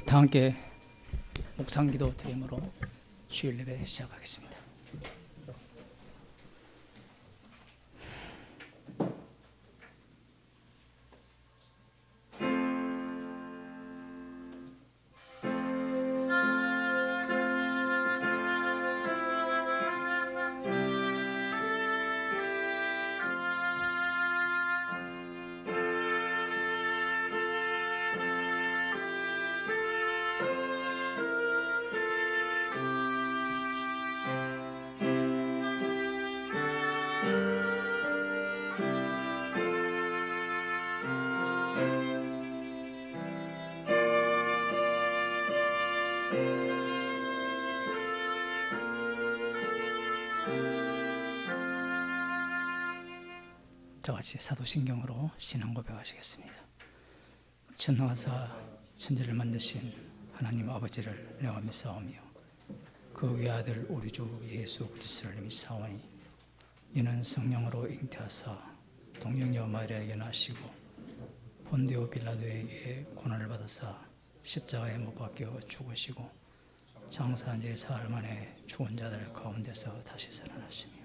다 함께 묵상기도 드림으로 주일 예배 시작하겠습니다. 다 같이 사도신경으로 신앙 고백하시겠습니다. 천하사 천지를 만드신 하나님 아버지를 내가 믿사오며 그 외아들 우리 주 예수 그리스도를 믿사오니 이는 성령으로 잉태하사 동정녀 마리아에게 나시고 본디오 빌라도에게 고난을 받으사 십자가에 못 박혀 죽으시고 장사한 지 사흘 만에 죽은 자들 가운데서 다시 살아나시며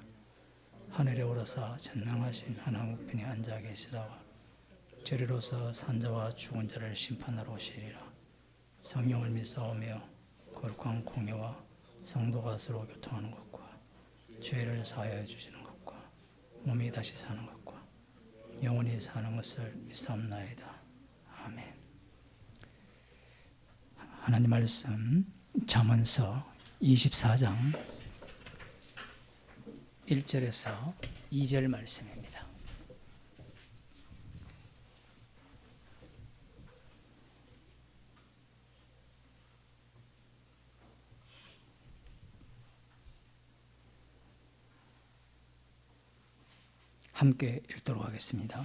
하늘에 오르사 전능하신 하나님 우편에 앉아 계시다가 저리로서 산자와 죽은 자를 심판하러 오시리라. 성령을 믿사오며 거룩한 공예와 성도가 서로 교통하는 것과 죄를 사하여 주시는 것과 몸이 다시 사는 것과 영원히 사는 것을 믿사옵나이다. 아멘. 하나님 말씀 잠언서 24장 1절에서 2절 말씀입니다. 함께 읽도록 하겠습니다.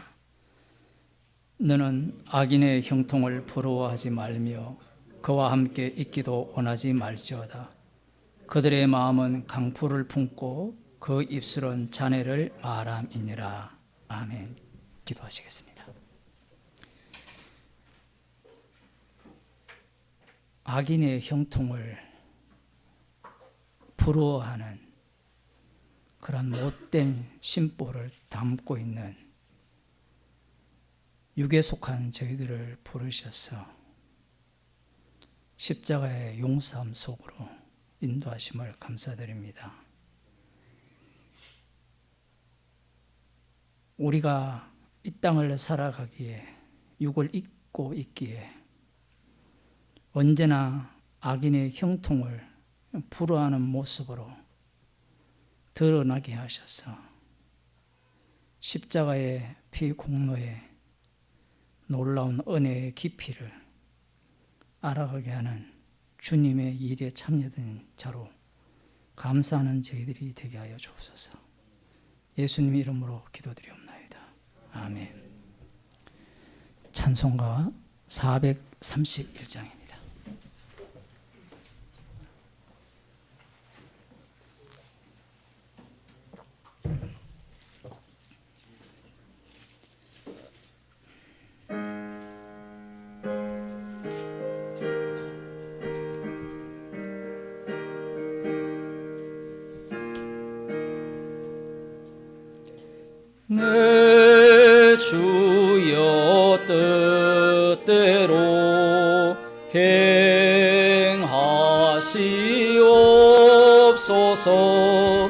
너는 악인의 형통을 부러워하지 말며 그와 함께 있기도 원하지 말지어다. 그들의 마음은 강포를 품고 그 입술은 잔해를 말함이니라. 아멘. 기도하시겠습니다. 악인의 형통을 부러워하는 그런 못된 심보를 담고 있는 육에 속한 저희들을 부르셔서 십자가의 용서함 속으로 인도하심을 감사드립니다. 우리가 이 땅을 살아가기에 육을 입고 있기에 언제나 악인의 형통을 불허하는 모습으로 드러나게 하셔서 십자가의 피 공로의 놀라운 은혜의 깊이를 알아가게 하는 주님의 일에 참여된 자로 감사하는 저희들이 되게 하여 주옵소서. 예수님 이름으로 기도드리옵나이다. 아멘. 찬송가 431장입니다. 내 주여 뜻대로 행하시옵소서.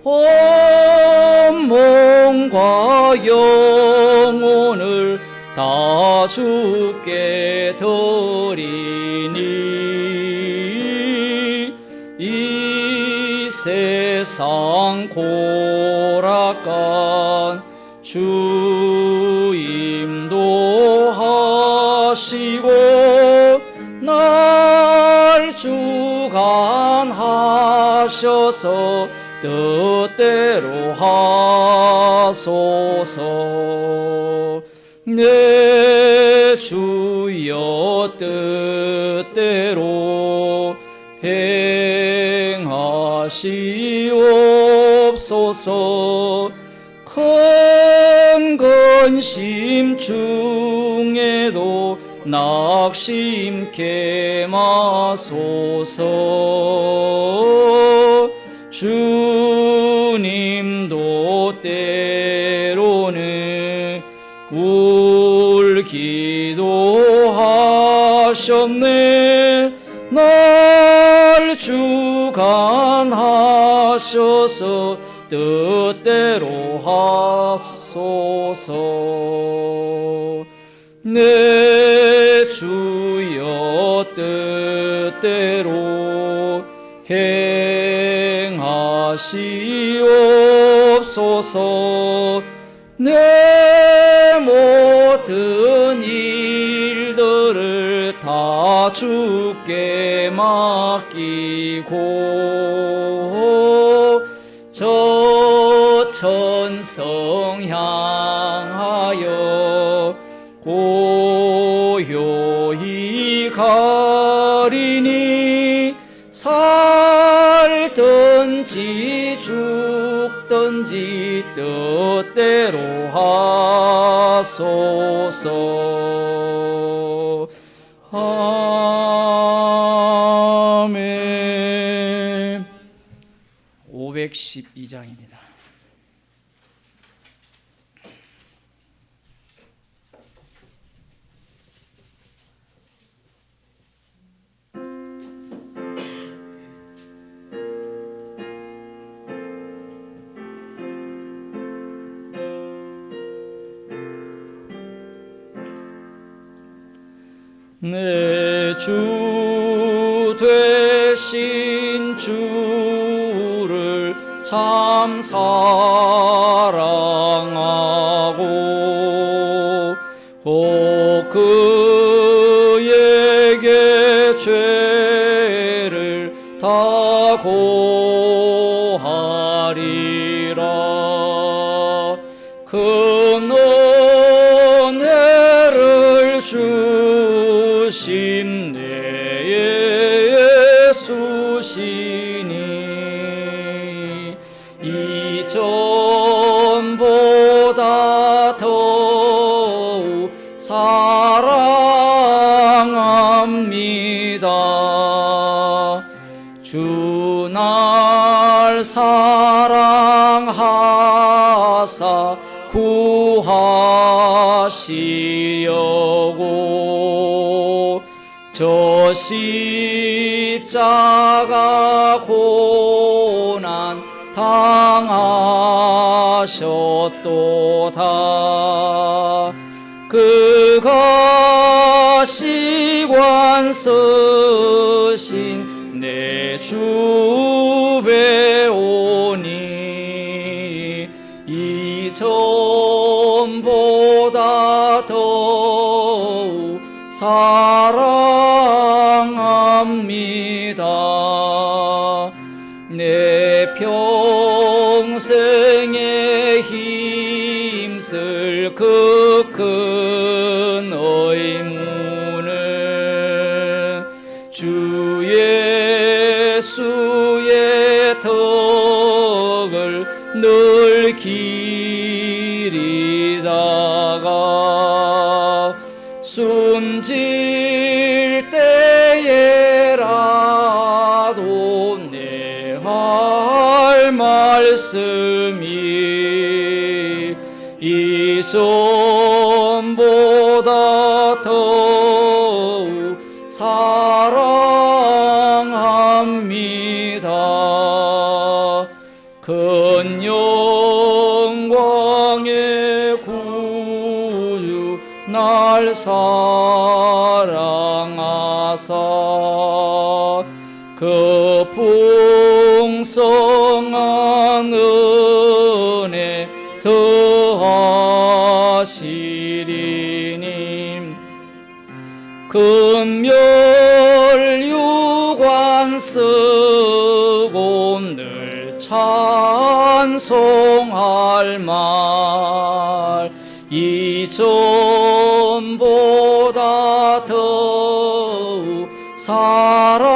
온 몸과 영혼을 다 주께 드리니 이 세상 고락간 주 인도하시고 날 주관하셔서 뜻대로 하소서. 내 주여 뜻대로 행하시옵소서. 큰 근심 중에도 낙심케 마소서. 주님도 때로는 울기도 하셨네. 날 주관하셔서 뜻대로 하소서. 내 주여 뜻대로 행하시옵소서. 내 모든 일들을 다 주께 맡기고 저 천성 향하여 고요히 가리니 살든지 죽든지 뜻대로 하소서. 아멘. 512장입니다. 내 주 되신 주를 참 사랑하고 그에게 죄를 다 고하리라. 큰 은혜를 주신 내 예수시니 이전보다 더욱 사랑합니다. 주 날 사랑하사 구하시려고 저 십자가 고난 당하셨도다. 그가 시관 쓰신 내 주 배오니 이전보다 더욱 사랑합니다. 내 평생에 힘쓸 그 큰 의무는 주 예수의 덕을 늘 기리다가 숨질 때에라도 내 할 말씀이 이전보다 더욱 사랑합니다. 큰 영광의 구주 날 사랑하사 그 풍성한 은혜 더하시리니 금멸유관 쓰고 늘 찬송할 말 이전보다 더욱 사랑합니다.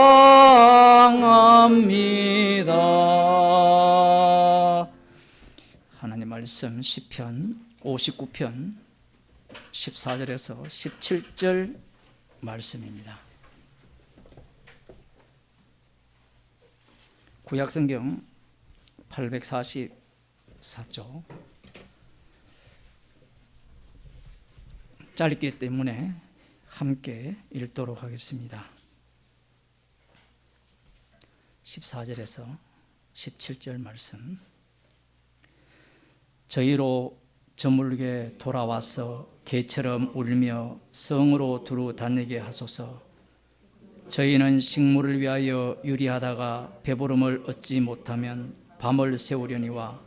하나님 말씀 시편 59편 14절에서 17절 말씀입니다. 구약성경 844쪽, 짧기 때문에 함께 읽도록 하겠습니다. 14절에서 17절 말씀. 저희로 저물게 돌아와서 개처럼 울며 성으로 두루 다니게 하소서. 저희는 식물을 위하여 유리하다가 배부름을 얻지 못하면 밤을 새우려니와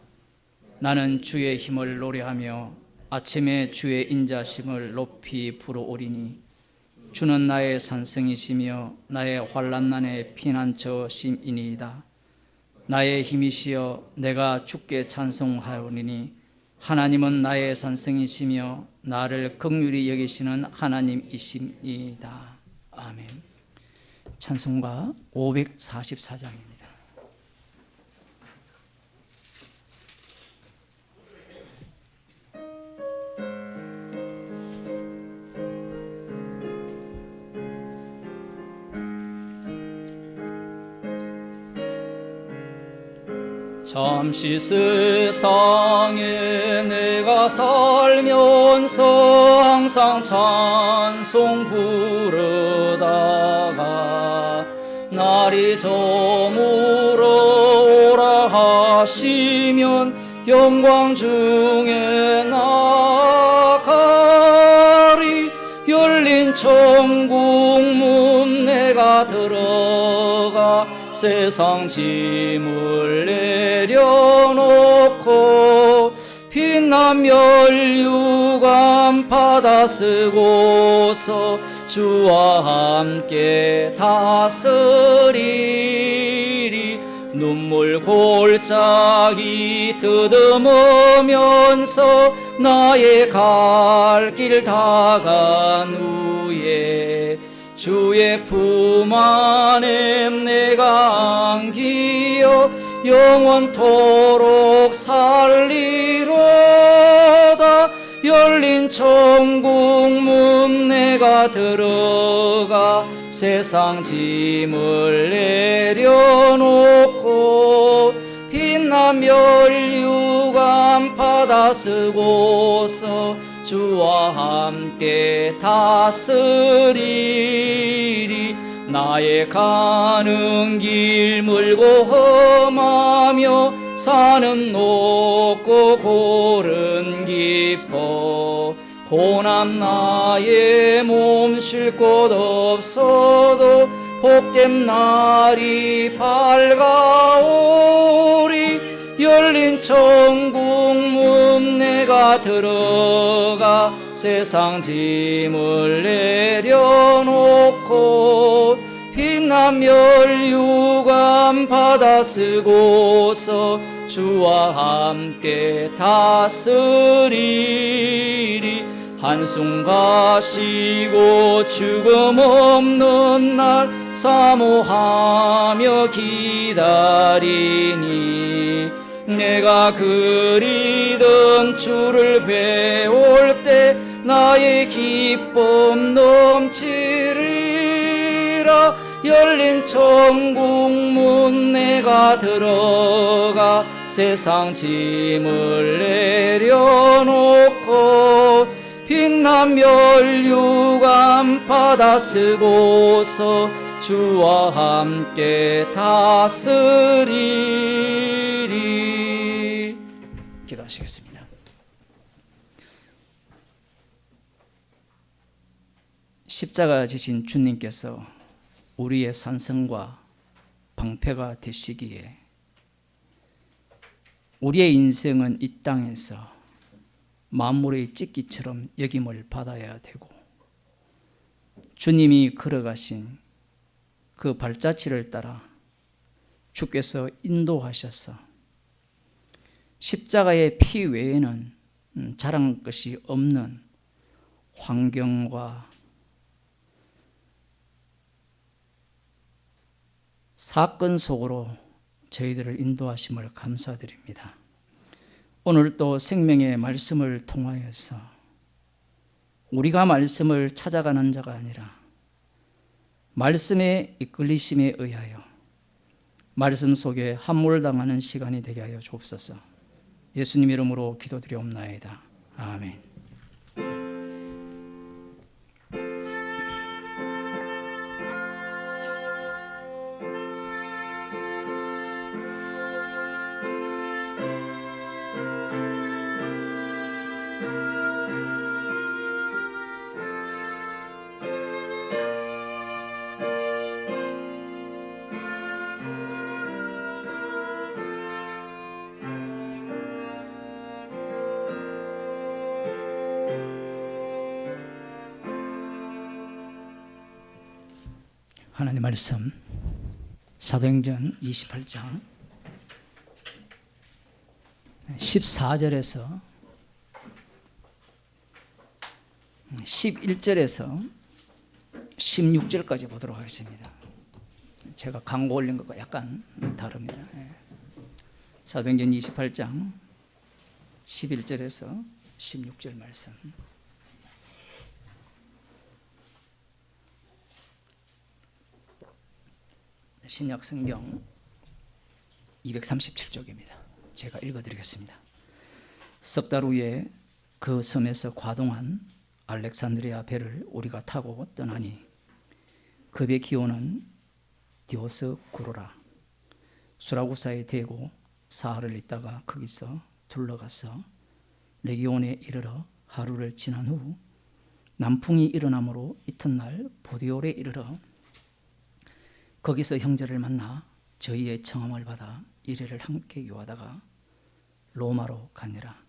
나는 주의 힘을 노래하며 아침에 주의 인자심을 높이 부르오리니 주는 나의 산성이시며 나의 환난난의 피난처심이니이다. 나의 힘이시여 내가 주께 찬송하오리니 하나님은 나의 산성이시며 나를 긍휼히 여기시는 하나님이십니다. 아멘. 찬송가 544장입니다. 잠시 세상에 내가 살면서 항상 찬송 부르다가 날이 저물어 오라 하시면 영광 중에 나가리. 열린 천국 문 내가 들어가 세상 짐을 내려놓고 빛난 면류관 받아 쓰고서 주와 함께 다스리리. 눈물 골짜기 더듬으면서 나의 갈 길 다간 후에 주의 품 안에 내가 안기어 영원토록 살리로다. 열린 천국 문 내가 들어가 세상 짐을 내려놓고 빛난 면류관 받아 쓰고서 주와 함께 다스리리. 나의 가는 길 멀고 험하며 산은 높고 골은 깊어 고난 나의 몸 쉴 곳 없어도 복된 날이 밝아오리. 열린 천국 문 내가 들어가 세상 짐을 내려놓고 빛난 면류관 받아 쓰고서 주와 함께 다스리리. 한숨 가시고 죽음 없는 날 사모하며 기다리니 내가 그리던 주를 배울 때 나의 기쁨 넘치리라. 열린 천국 문 내가 들어가 세상 짐을 내려놓고 빛난 면류관 받아 쓰고서 주와 함께 다스리리. 기도하시겠습니다. 십자가 지신 주님께서 우리의 산성과 방패가 되시기에 우리의 인생은 이 땅에서 만물의 찢기처럼 여김을 받아야 되고 주님이 걸어가신 그 발자취를 따라 주께서 인도하셔서 십자가의 피 외에는 자랑할 것이 없는 환경과 사건 속으로 저희들을 인도하심을 감사드립니다. 오늘 또 생명의 말씀을 통하여서 우리가 말씀을 찾아가는 자가 아니라 말씀의 이끌리심에 의하여 말씀 속에 함몰당하는 시간이 되게 하여 주옵소서. 예수님 이름으로 기도드리옵나이다. 아멘. 하나님 말씀 사도행전 28장 14절에서 11절에서 16절까지 보도록 하겠습니다. 제가 광고 올린 것과 약간 다릅니다. 사도행전 28장 11절에서 16절 말씀. 신약 성경 237쪽입니다. 제가 읽어드리겠습니다. 석 달 후에 그 섬에서 과동한 알렉산드리아 배를 우리가 타고 떠나니 그 배 기호는 디오스쿠로라. 수라구사에 대고 사흘을 있다가 거기서 둘러가서 레기온에 이르러 하루를 지난 후 남풍이 일어나므로 이튿날 보디올에 이르러 거기서 형제를 만나 저희의 청함을 받아 이래를 함께 요하다가 로마로 가니라.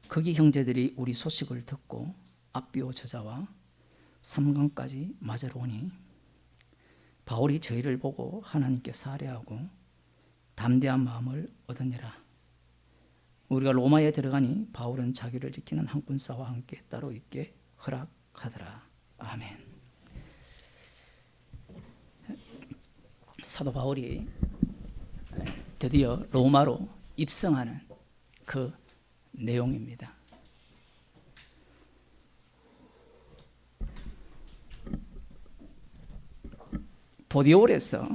거기 형제들이 우리 소식을 듣고 앞비오 저자와 삼강까지 맞으러 오니 바울이 저희를 보고 하나님께 사례하고 담대한 마음을 얻으니라. 우리가 로마에 들어가니 바울은 자기를 지키는 한 군사와 함께 따로 있게 허락하더라. 아멘. 사도 바울이 드디어 로마로 입성하는 그 내용입니다. 보디올에서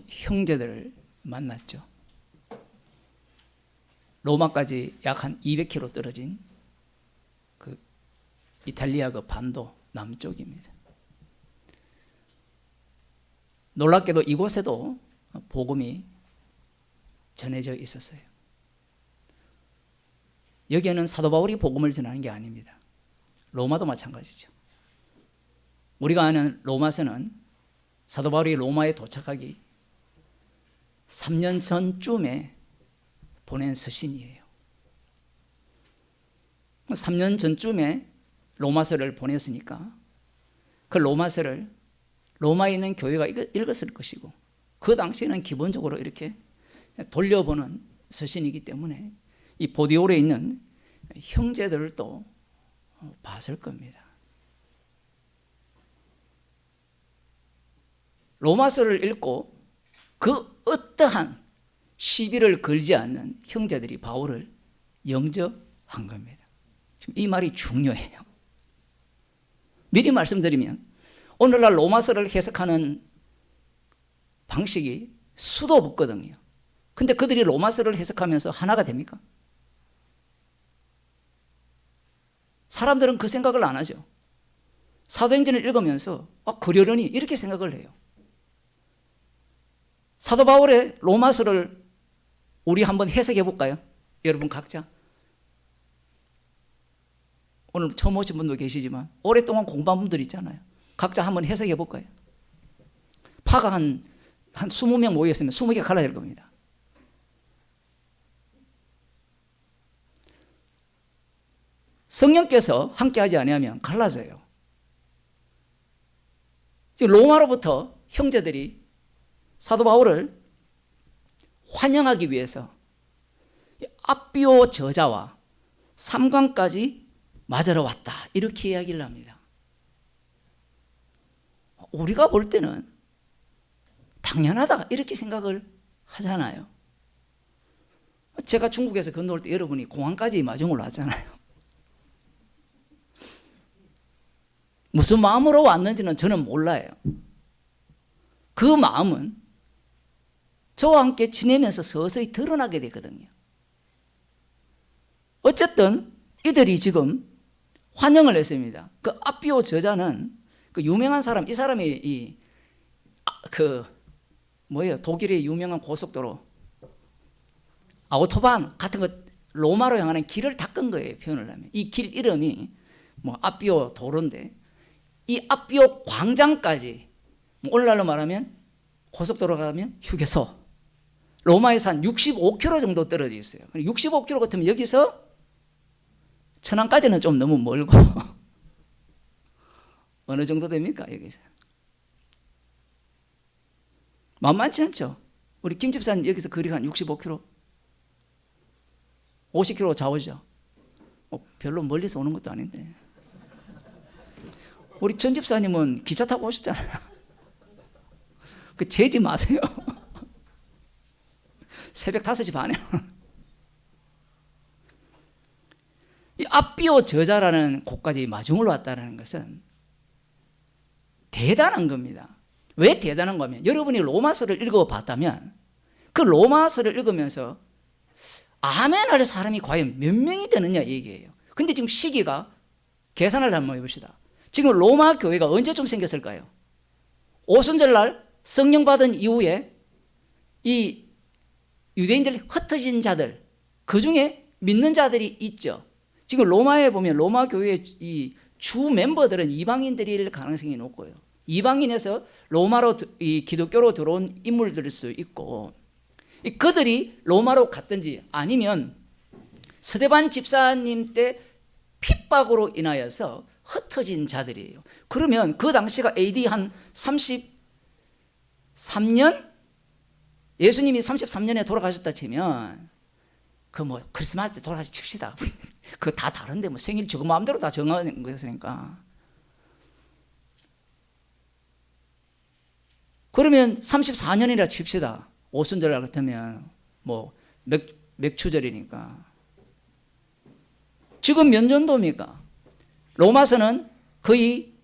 형제들을 만났죠. 로마까지 약 한 200km 떨어진 그 이탈리아 그 반도 남쪽입니다. 놀랍게도 이곳에도 복음이 전해져 있었어요. 여기에는 사도 바울이 복음을 전하는 게 아닙니다. 로마도 마찬가지죠. 우리가 아는 로마서는 사도 바울이 로마에 도착하기 3년 전쯤에 보낸 서신이에요. 3년 전쯤에 로마서를 보냈으니까 그 로마서를 로마에 있는 교회가 읽었을 것이고 그 당시에는 기본적으로 이렇게 돌려보는 서신이기 때문에 이 보디올에 있는 형제들도 봤을 겁니다. 로마서를 읽고 그 어떠한 시비를 걸지 않는 형제들이 바울을 영접한 겁니다. 지금 이 말이 중요해요. 미리 말씀드리면 오늘날 로마서를 해석하는 방식이 수도 없거든요. 근데 그들이 로마서를 해석하면서 하나가 됩니까? 사람들은 그 생각을 안 하죠. 사도행전을 읽으면서 그러려니 이렇게 생각을 해요. 사도 바울의 로마서를 우리 한번 해석해 볼까요? 여러분 각자. 오늘 처음 오신 분도 계시지만 오랫동안 공부한 분들 있잖아요. 각자 한번 해석해 볼까요? 파가 한 20명 모였으면 20개 갈라야 될 겁니다. 성령께서 함께하지 아니하면 갈라져요. 지금 로마로부터 형제들이 사도 바울을 환영하기 위해서 앞비오 저자와 삼강까지 맞으러 왔다, 이렇게 이야기를 합니다. 우리가 볼 때는 당연하다 이렇게 생각을 하잖아요. 제가 중국에서 건너올 때 여러분이 공항까지 마중을 왔잖아요. 무슨 마음으로 왔는지는 저는 몰라요. 그 마음은 저와 함께 지내면서 서서히 드러나게 되거든요. 어쨌든 이들이 지금 환영을 했습니다. 그 아비오 저자는 그 유명한 사람, 이 사람이 독일의 유명한 고속도로 아우토반 같은 거 로마로 향하는 길을 닦은 거예요. 표현을 하면 이 길 이름이 뭐 아비오 도로인데, 이 아비오 광장까지 오늘날로 말하면 고속도로 가면 휴게소, 로마에서 한 65km 정도 떨어져 있어요. 65km 같으면 여기서 천안까지는 좀 너무 멀고 어느 정도 됩니까 여기서? 만만치 않죠. 우리 김 집사님 여기서 거리가 한 65km, 50km 좌우죠. 별로 멀리서 오는 것도 아닌데. 우리 전 집사님은 기차 타고 오셨잖아요. 그 재지 마세요. 새벽 5시 반에. 이 아비오 저자라는 곳까지 마중을 왔다는 것은 대단한 겁니다. 왜 대단한 거면, 여러분이 로마서를 읽어봤다면 그 로마서를 읽으면서 아멘할 사람이 과연 몇 명이 되느냐 얘기예요. 근데 지금 시기가, 계산을 한번 해봅시다. 지금 로마 교회가 언제쯤 생겼을까요? 오순절날 성령 받은 이후에 이 유대인들이 흩어진 자들, 그 중에 믿는 자들이 있죠. 지금 로마에 보면 로마 교회의 이 주 멤버들은 이방인들일 가능성이 높고요. 이방인에서 로마로 이 기독교로 들어온 인물들일 수도 있고, 그들이 로마로 갔든지 아니면 스데반 집사님 때 핍박으로 인하여서 흩어진 자들이에요. 그러면 그 당시가 AD 한 33년, 예수님이 33년에 돌아가셨다 치면 그 뭐 크리스마스 때 돌아가시 칩시다. 그거 다 다른데 뭐 생일 저거 마음대로 다 정하는 거였으니까. 그러면 34년이라 칩시다. 오순절 같으면 뭐 맥추절이니까. 지금 몇 년도입니까? 로마서는 거의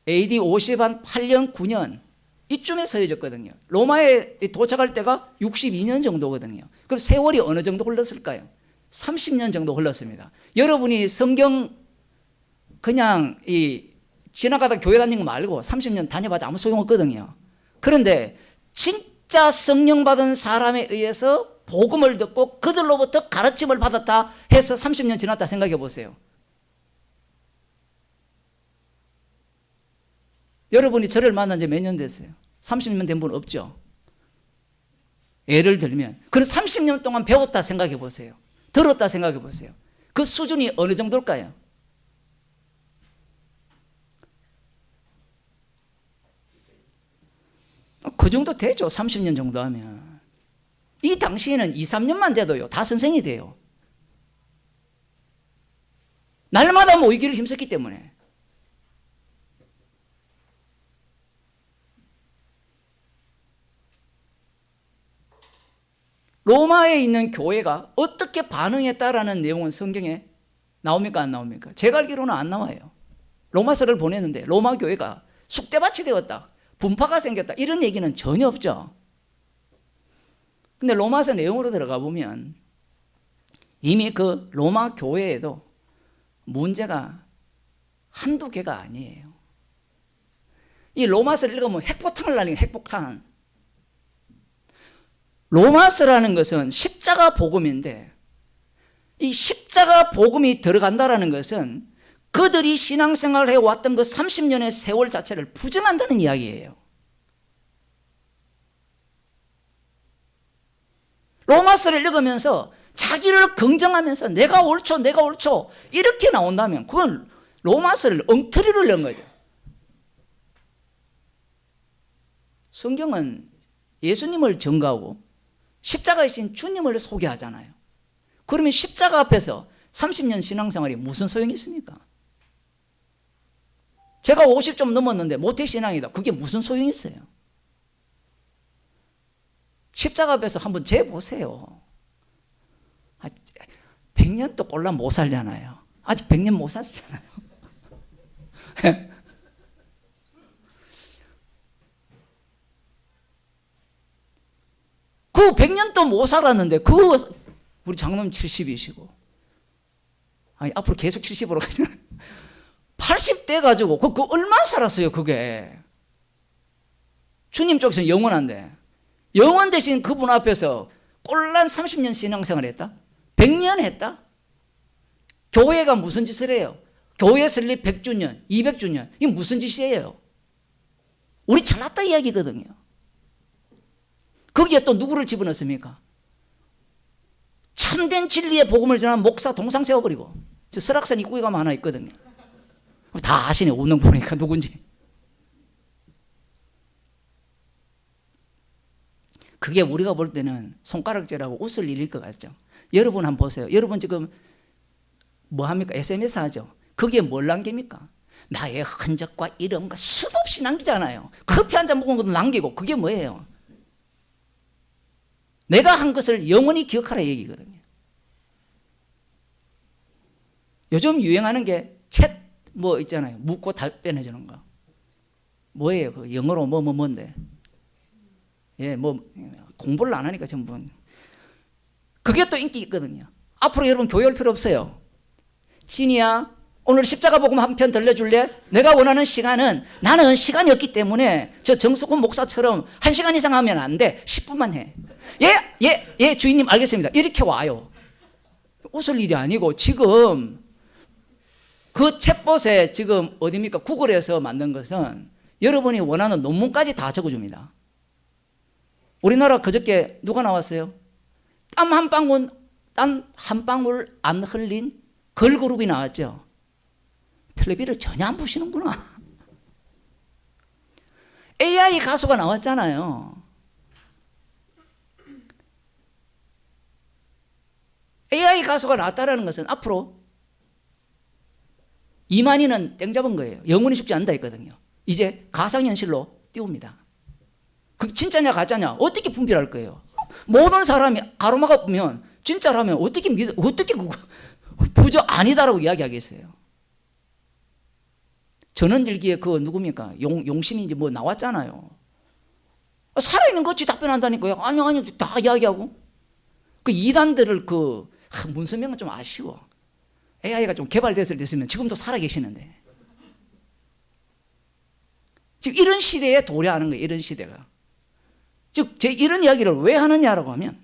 AD 50한 8년 9년 이쯤에 서해졌거든요. 로마에 도착할 때가 62년 정도거든요. 그럼 세월이 어느 정도 흘렀을까요? 30년 정도 흘렀습니다. 여러분이 성경 그냥 지나가다 교회 다니는 거 말고 30년 다녀봐도 아무 소용없거든요. 그런데 진짜 성령 받은 사람에 의해서 복음을 듣고 그들로부터 가르침을 받았다 해서 30년 지났다 생각해 보세요. 여러분이 저를 만난 지 몇 년 됐어요? 30년 된 분 없죠? 예를 들면 그럼 30년 동안 배웠다 생각해 보세요. 들었다 생각해 보세요. 그 수준이 어느 정도일까요? 그 정도 되죠. 30년 정도 하면. 이 당시에는 2, 3년만 돼도요 다 선생이 돼요. 날마다 모이기를 힘썼기 때문에. 로마에 있는 교회가 어떻게 반응했다라는 내용은 성경에 나옵니까 안 나옵니까? 제가 알기로는 안 나와요. 로마서를 보냈는데 로마 교회가 쑥대밭이 되었다, 분파가 생겼다, 이런 얘기는 전혀 없죠. 근데 로마서 내용으로 들어가 보면 이미 그 로마 교회에도 문제가 한두 개가 아니에요. 이 로마서를 읽으면 핵폭탄을 날리는 핵폭탄. 로마서라는 것은 십자가 복음인데 이 십자가 복음이 들어간다는 것은 그들이 신앙생활을 해왔던 그 30년의 세월 자체를 부정한다는 이야기예요. 로마서를 읽으면서 자기를 긍정하면서 내가 옳죠 내가 옳죠 이렇게 나온다면 그건 로마서를 엉터리를 넣은 거죠. 성경은 예수님을 전가하고 십자가에 신 주님을 소개하잖아요. 그러면 십자가 앞에서 30년 신앙생활이 무슨 소용이 있습니까? 제가 50 좀 넘었는데 모태신앙이다. 그게 무슨 소용이 있어요? 십자가 앞에서 한번 재보세요. 100년도 꼴랑 못 살잖아요. 아직 100년 못 샀잖아요. 그 100년 또 못 살았는데 우리 장로님 70이시고 아니 앞으로 계속 70으로 가잖아. 80대 가지고 그 얼마 살았어요 그게. 주님 쪽에서는 영원한데 영원 대신 그분 앞에서 꼴란 30년 신앙생활 했다? 100년 했다? 교회가 무슨 짓을 해요? 교회 설립 100주년, 200주년 이게 무슨 짓이에요? 우리 잘났다 이야기거든요. 거기에 또 누구를 집어넣습니까? 참된 진리의 복음을 전하는 목사 동상 세워버리고 저 설악산 입구에 가면 하나 있거든요. 다 아시네 운동 보니까 누군지. 그게 우리가 볼 때는 손가락질하고 웃을 일일 것 같죠. 여러분 한번 보세요. 여러분 지금 뭐 합니까? SMS 하죠. 거기에 뭘 남깁니까? 나의 흔적과 이름과 수도 없이 남기잖아요. 커피 한 잔 먹은 것도 남기고 그게 뭐예요? 내가 한 것을 영원히 기억하라 얘기거든요. 요즘 유행하는 게 챗 뭐 있잖아요. 묻고 답변해 주는 거. 뭐예요? 그 영어로 뭔데? 예, 뭐 공부를 안 하니까 전부. 그게 또 인기 있거든요. 앞으로 여러분 교회 올 필요 없어요. 진이야, 오늘 십자가 복음 한 편 들려줄래? 내가 원하는 시간은 나는 시간이 없기 때문에 저 정수근 목사처럼 1시간 이상 하면 안 돼. 10분만 해. 예, 주인님 알겠습니다. 이렇게 와요. 웃을 일이 아니고 지금 그 챗봇에 지금 어디입니까? 구글에서 만든 것은 여러분이 원하는 논문까지 다 적어줍니다. 우리나라 그저께 누가 나왔어요? 땀 한 방울 안 흘린 걸그룹이 나왔죠. 텔레비를 전혀 안 보시는구나. AI 가수가 나왔잖아요. AI 가수가 나왔다는 것은 앞으로 이만희는 땡 잡은 거예요. 영원히 죽지 않는다 했거든요. 이제 가상현실로 띄웁니다. 그게 진짜냐 가짜냐 어떻게 분별할 거예요? 모든 사람이 가로막아 보면 진짜라면 어떻게 부저 아니다라고 이야기하겠어요? 전원일기에 그 누굽니까? 용심인지 뭐 나왔잖아요. 살아있는 것이 답변한다니까요. 아니 다 이야기하고. 그 이단들을 문선명은 좀 아쉬워. AI가 좀 개발됐으면 지금도 살아계시는데. 지금 이런 시대에 도래하는 거예요. 이런 시대가. 즉 이런 이야기를 왜 하느냐라고 하면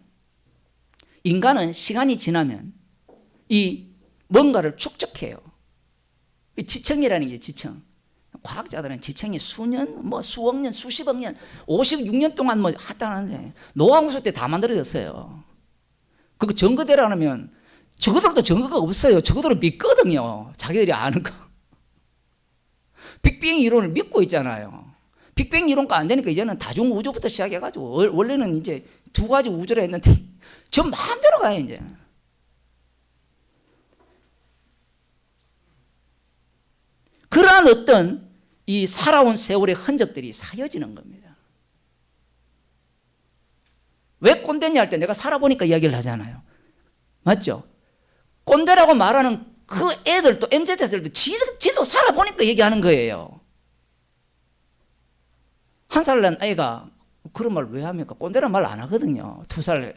인간은 시간이 지나면 이 뭔가를 축적해요. 지청이라는 게 지청. 과학자들은 지청이 수년, 수억 년, 수십억 년, 56년 동안 했다는데 노아우스 때 다 만들어졌어요. 그거 증거대로 하면 저거들도 증거가 없어요. 저거들은 믿거든요. 자기들이 아는 거. 빅뱅 이론을 믿고 있잖아요. 빅뱅 이론가 안 되니까 이제는 다중우주부터 시작해가지고 원래는 이제 2가지 우주를 했는데 저 마음대로 가요 이제. 그러한 어떤 이 살아온 세월의 흔적들이 사여지는 겁니다. 왜 꼰대냐 할 때 내가 살아보니까 이야기를 하잖아요. 맞죠? 꼰대라고 말하는 그 애들도 MZ세들도 지도 살아보니까 얘기하는 거예요. 1살 난 애가 그런 말 왜 합니까? 꼰대란 말 안 하거든요. 2살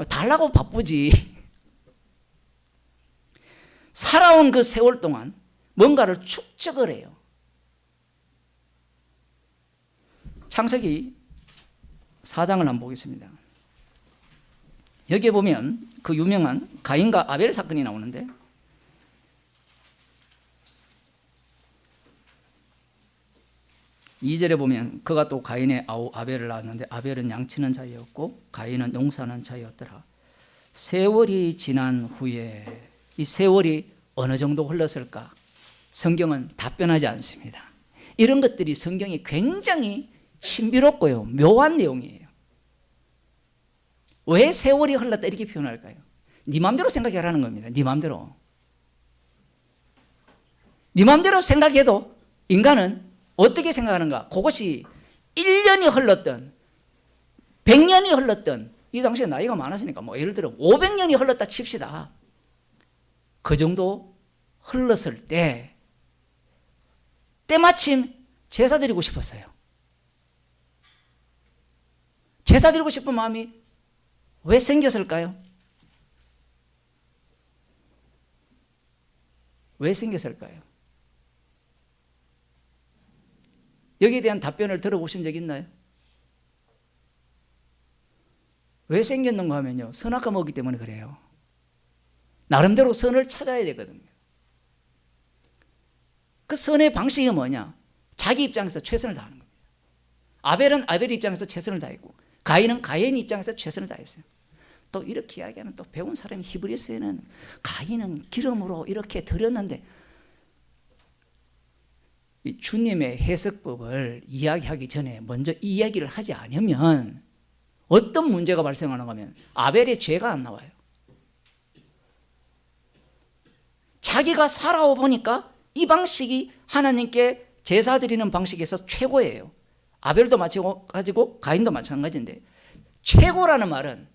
달라고 바쁘지. 살아온 그 세월 동안 뭔가를 축적을 해요. 창세기 4장을 한번 보겠습니다. 여기에 보면 그 유명한 가인과 아벨 사건이 나오는데 (2절에) 보면 그가 또 가인의 아우 아벨을 낳았는데 아벨은 양치는 자였고 가인은 농사하는 자였더라. 세월이 지난 후에 이 세월이 어느 정도 흘렀을까? 성경은 답변하지 않습니다. 이런 것들이 성경이 굉장히 신비롭고요 묘한 내용이에요. 왜 세월이 흘렀다 이렇게 표현할까요? 네 마음대로 생각하라는 겁니다. 네 마음대로. 네 마음대로 생각해도 인간은 어떻게 생각하는가? 그것이 1년이 흘렀던 100년이 흘렀던 이 당시에 나이가 많았으니까 예를 들어 500년이 흘렀다 칩시다. 그 정도 흘렀을 때 때마침 제사 드리고 싶었어요. 제사 드리고 싶은 마음이 왜 생겼을까요? 왜 생겼을까요? 여기에 대한 답변을 들어보신 적 있나요? 왜 생겼는가 하면요, 선악과 먹기 때문에 그래요. 나름대로 선을 찾아야 되거든요. 그 선의 방식이 뭐냐? 자기 입장에서 최선을 다하는 겁니다. 아벨은 아벨 입장에서 최선을 다했고, 가인은 가인 입장에서 최선을 다했어요. 또 이렇게 이야기하는 또 배운 사람이 히브리서에는 가인은 기름으로 이렇게 드렸는데, 이 주님의 해석법을 이야기하기 전에 먼저 이 이야기를 하지 않으면 어떤 문제가 발생하는가 하면 아벨의 죄가 안 나와요. 자기가 살아오보니까 이 방식이 하나님께 제사 드리는 방식에서 최고예요. 아벨도 마찬가지고 가인도 마찬가지인데, 최고라는 말은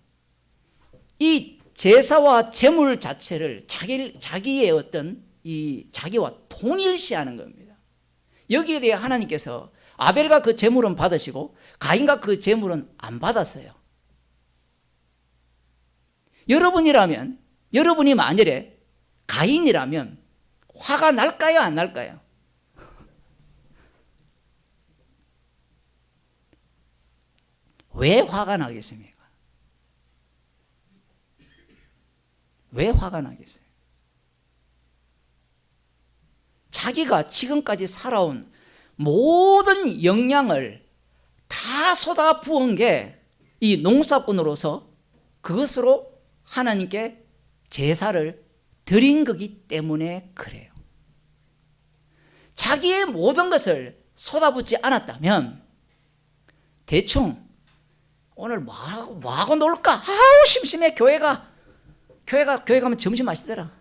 이 제사와 제물 자체를 자기의 어떤 이 자기와 동일시하는 겁니다. 여기에 대해 하나님께서 아벨과 그 제물은 받으시고 가인과 그 제물은 안 받았어요. 여러분이라면, 여러분이 만일에 가인이라면 화가 날까요, 안 날까요? 왜 화가 나겠습니까? 왜 화가 나겠어요? 자기가 지금까지 살아온 모든 역량을 다 쏟아 부은 게 이 농사꾼으로서 그것으로 하나님께 제사를 드린 거기 때문에 그래요. 자기의 모든 것을 쏟아붓지 않았다면 대충 오늘 뭐하고 놀까? 아우 심심해. 교회 가면 점심 맛있더라.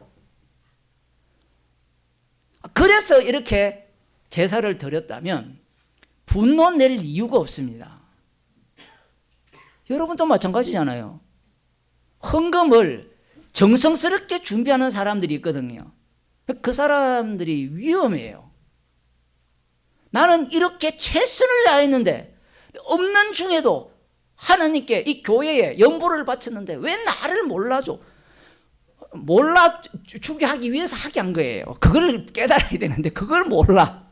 그래서 이렇게 제사를 드렸다면 분노 낼 이유가 없습니다. 여러분도 마찬가지잖아요. 헌금을 정성스럽게 준비하는 사람들이 있거든요. 그 사람들이 위험해요. 나는 이렇게 최선을 다했는데 없는 중에도 하나님께 이 교회에 연보를 바쳤는데 왜 나를 몰라주게 하기 위해서 하게 한 거예요. 그걸 깨달아야 되는데 그걸 몰라.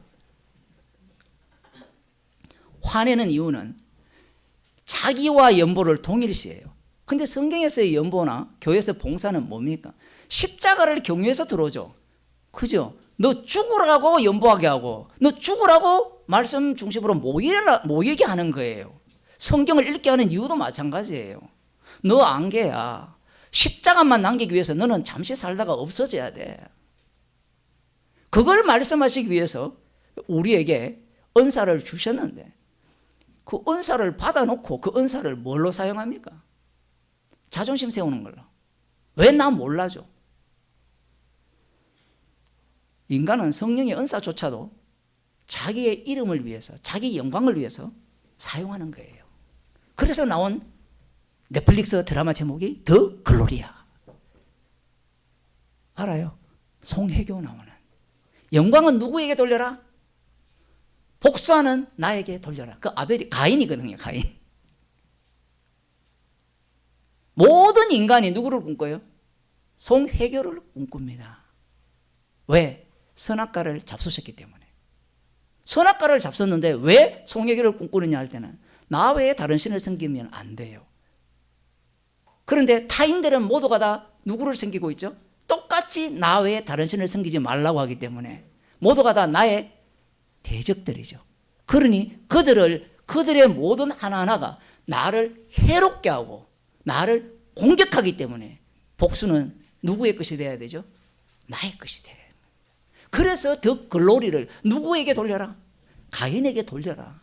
화내는 이유는 자기와 연보를 동일시해요. 근데 성경에서의 연보나 교회에서 봉사는 뭡니까? 십자가를 경유해서 들어오죠. 그죠? 너 죽으라고 연보하게 하고, 너 죽으라고 말씀 중심으로 모이게 하는 거예요. 성경을 읽게 하는 이유도 마찬가지예요. 너 안개야. 십자가만 남기기 위해서 너는 잠시 살다가 없어져야 돼. 그걸 말씀하시기 위해서 우리에게 은사를 주셨는데, 그 은사를 받아놓고 그 은사를 뭘로 사용합니까? 자존심 세우는 걸로. 왜 나 몰라줘? 인간은 성령의 은사조차도 자기의 이름을 위해서, 자기 영광을 위해서 사용하는 거예요. 그래서 나온 넷플릭스 드라마 제목이 더 글로리아. 알아요? 송혜교 나오는. 영광은 누구에게 돌려라? 복수하는 나에게 돌려라. 그 아벨이 가인이거든요. 가인. 모든 인간이 누구를 꿈꿔요? 송혜교를 꿈꿉니다. 왜? 선악과를 잡수셨기 때문에. 선악과를 잡섰는데 왜 송혜교를 꿈꾸느냐 할 때는 나 외에 다른 신을 섬기면 안 돼요. 그런데 타인들은 모두가 다 누구를 섬기고 있죠? 똑같이 나 외에 다른 신을 섬기지 말라고 하기 때문에 모두가 다 나의 대적들이죠. 그러니 그들의 모든 하나하나가 나를 해롭게 하고 나를 공격하기 때문에 복수는 누구의 것이 돼야 되죠? 나의 것이 돼야 됩니다. 그래서 더 글로리를 누구에게 돌려라? 가인에게 돌려라.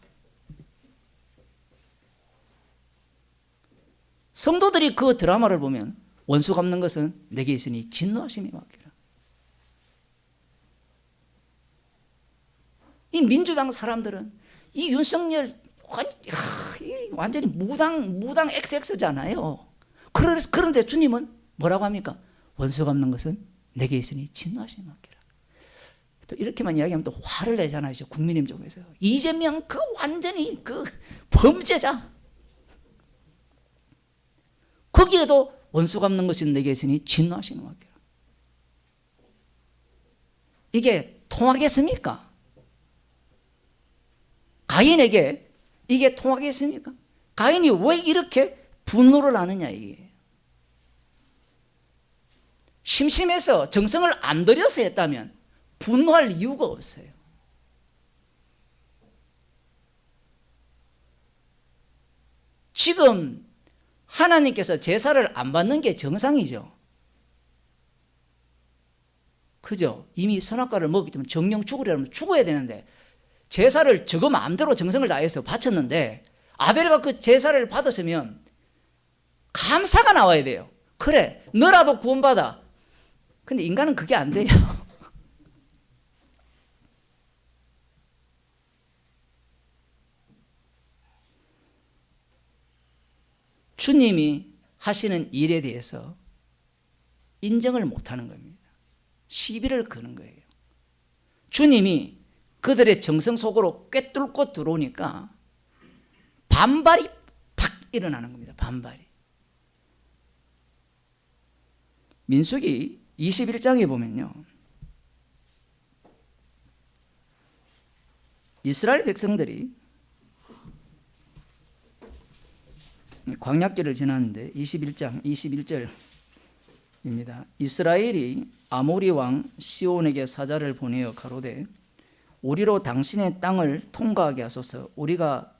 성도들이 그 드라마를 보면 원수 갚는 것은 내게 있으니 진노하심이 맡기라. 이 민주당 사람들은 이 윤석열 완전히 무당 XX잖아요. 그런데 주님은 뭐라고 합니까? 원수 갚는 것은 내게 있으니 진노하심이 맡기라. 또 이렇게만 이야기하면 또 화를 내잖아요. 국민의힘 쪽에서. 이재명 완전히 범죄자. 거기에도 원수 갚는 것이 내게 있으니 진노하시는 것 같아요. 이게 통하겠습니까? 가인에게 이게 통하겠습니까? 가인이 왜 이렇게 분노를 하느냐 이게. 심심해서 정성을 안 들여서 했다면 분노할 이유가 없어요. 지금 하나님께서 제사를 안 받는 게 정상이죠. 그죠? 이미 선악과를 먹기 때문에 정령 죽으려면 죽어야 되는데 제사를 저거 마음대로 정성을 다해서 바쳤는데 아벨과 그 제사를 받았으면 감사가 나와야 돼요. 그래, 너라도 구원받아. 근데 인간은 그게 안 돼요. 주님이 하시는 일에 대해서 인정을 못하는 겁니다. 시비를 거는 거예요. 주님이 그들의 정성 속으로 꿰뚫고 들어오니까 반발이 팍 일어나는 겁니다. 반발이. 민수기 21장에 보면요, 이스라엘 백성들이 광야길을 지났는데 21장 21절입니다. 이스라엘이 아모리 왕 시온에게 사자를 보내어 가로되 우리로 당신의 땅을 통과하게 하소서. 우리가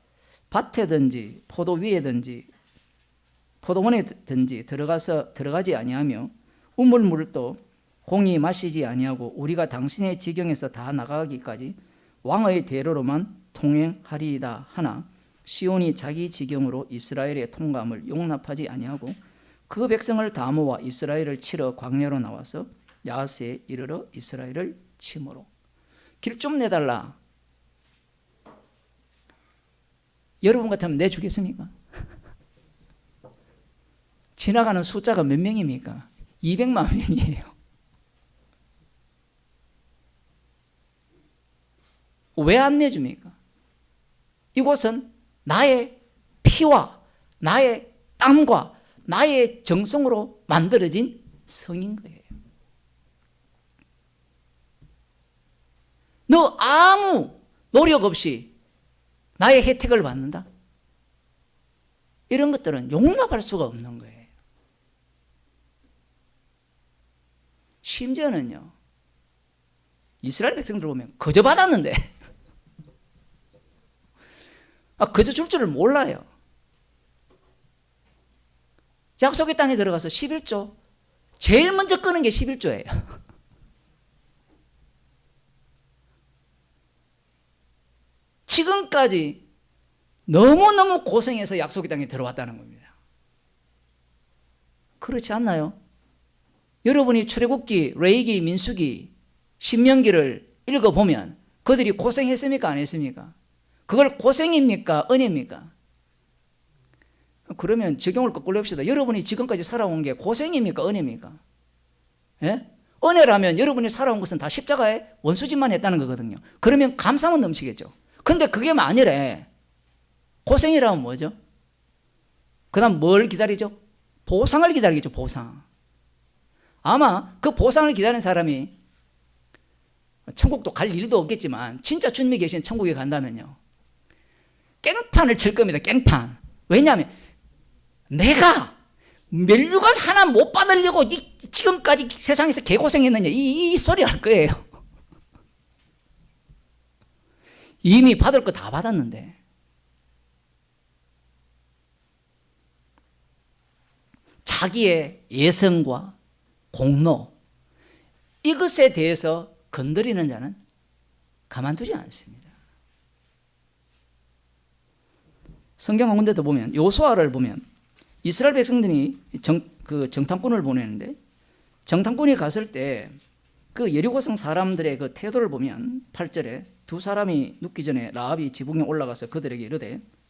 밭에든지 포도 위에든지 포도원에든지 들어가지 아니하며 우물물도 공히 마시지 아니하고 우리가 당신의 지경에서 다 나가기까지 왕의 대로로만 통행하리이다 하나 시온이 자기 지경으로 이스라엘의 통감을 용납하지 아니하고 그 백성을 다 모아 이스라엘을 치러 광야로 나와서 야하스에 이르러 이스라엘을 치므로. 길 좀 내달라. 여러분 같으면 내주겠습니까? 지나가는 숫자가 몇 명입니까? 200만 명이에요. 왜 안 내줍니까? 이곳은 나의 피와 나의 땀과 나의 정성으로 만들어진 성인 거예요. 너 아무 노력 없이 나의 혜택을 받는다? 이런 것들은 용납할 수가 없는 거예요. 심지어는요, 이스라엘 백성들 보면 거저 받았는데 거저 줄 줄을 몰라요. 약속의 땅에 들어가서 11조 제일 먼저 끄는 게 11조예요. 지금까지 너무너무 고생해서 약속의 땅에 들어왔다는 겁니다. 그렇지 않나요? 여러분이 출애굽기, 레위기, 민수기, 신명기를 읽어보면 그들이 고생했습니까? 안 했습니까? 그걸 고생입니까? 은혜입니까? 그러면 적용을 거꾸로 해봅시다. 여러분이 지금까지 살아온 게 고생입니까? 은혜입니까? 예? 은혜라면 여러분이 살아온 것은 다 십자가의 원수짓만 했다는 거거든요. 그러면 감사만 넘치겠죠. 근데 그게 아니래. 고생이라면 뭐죠? 그 다음 뭘 기다리죠? 보상을 기다리겠죠. 보상. 아마 그 보상을 기다리는 사람이 천국도 갈 일도 없겠지만 진짜 주님이 계신 천국에 간다면요, 깽판을 칠 겁니다. 깽판. 왜냐하면 내가 면류관 하나 못 받으려고 지금까지 세상에서 개고생했느냐 이 소리 할 거예요. 이미 받을 거 다 받았는데. 자기의 예성과 공로, 이것에 대해서 건드리는 자는 가만두지 않습니다. 성경 한 군데도 보면, 요수아를 보면 이스라엘 백성들이 정탐꾼을 보내는데, 정탐꾼이 갔을 때 그 여리고성 사람들의 그 태도를 보면 8절에 두 사람이 눕기 전에 라합이 지붕에 올라가서 그들에게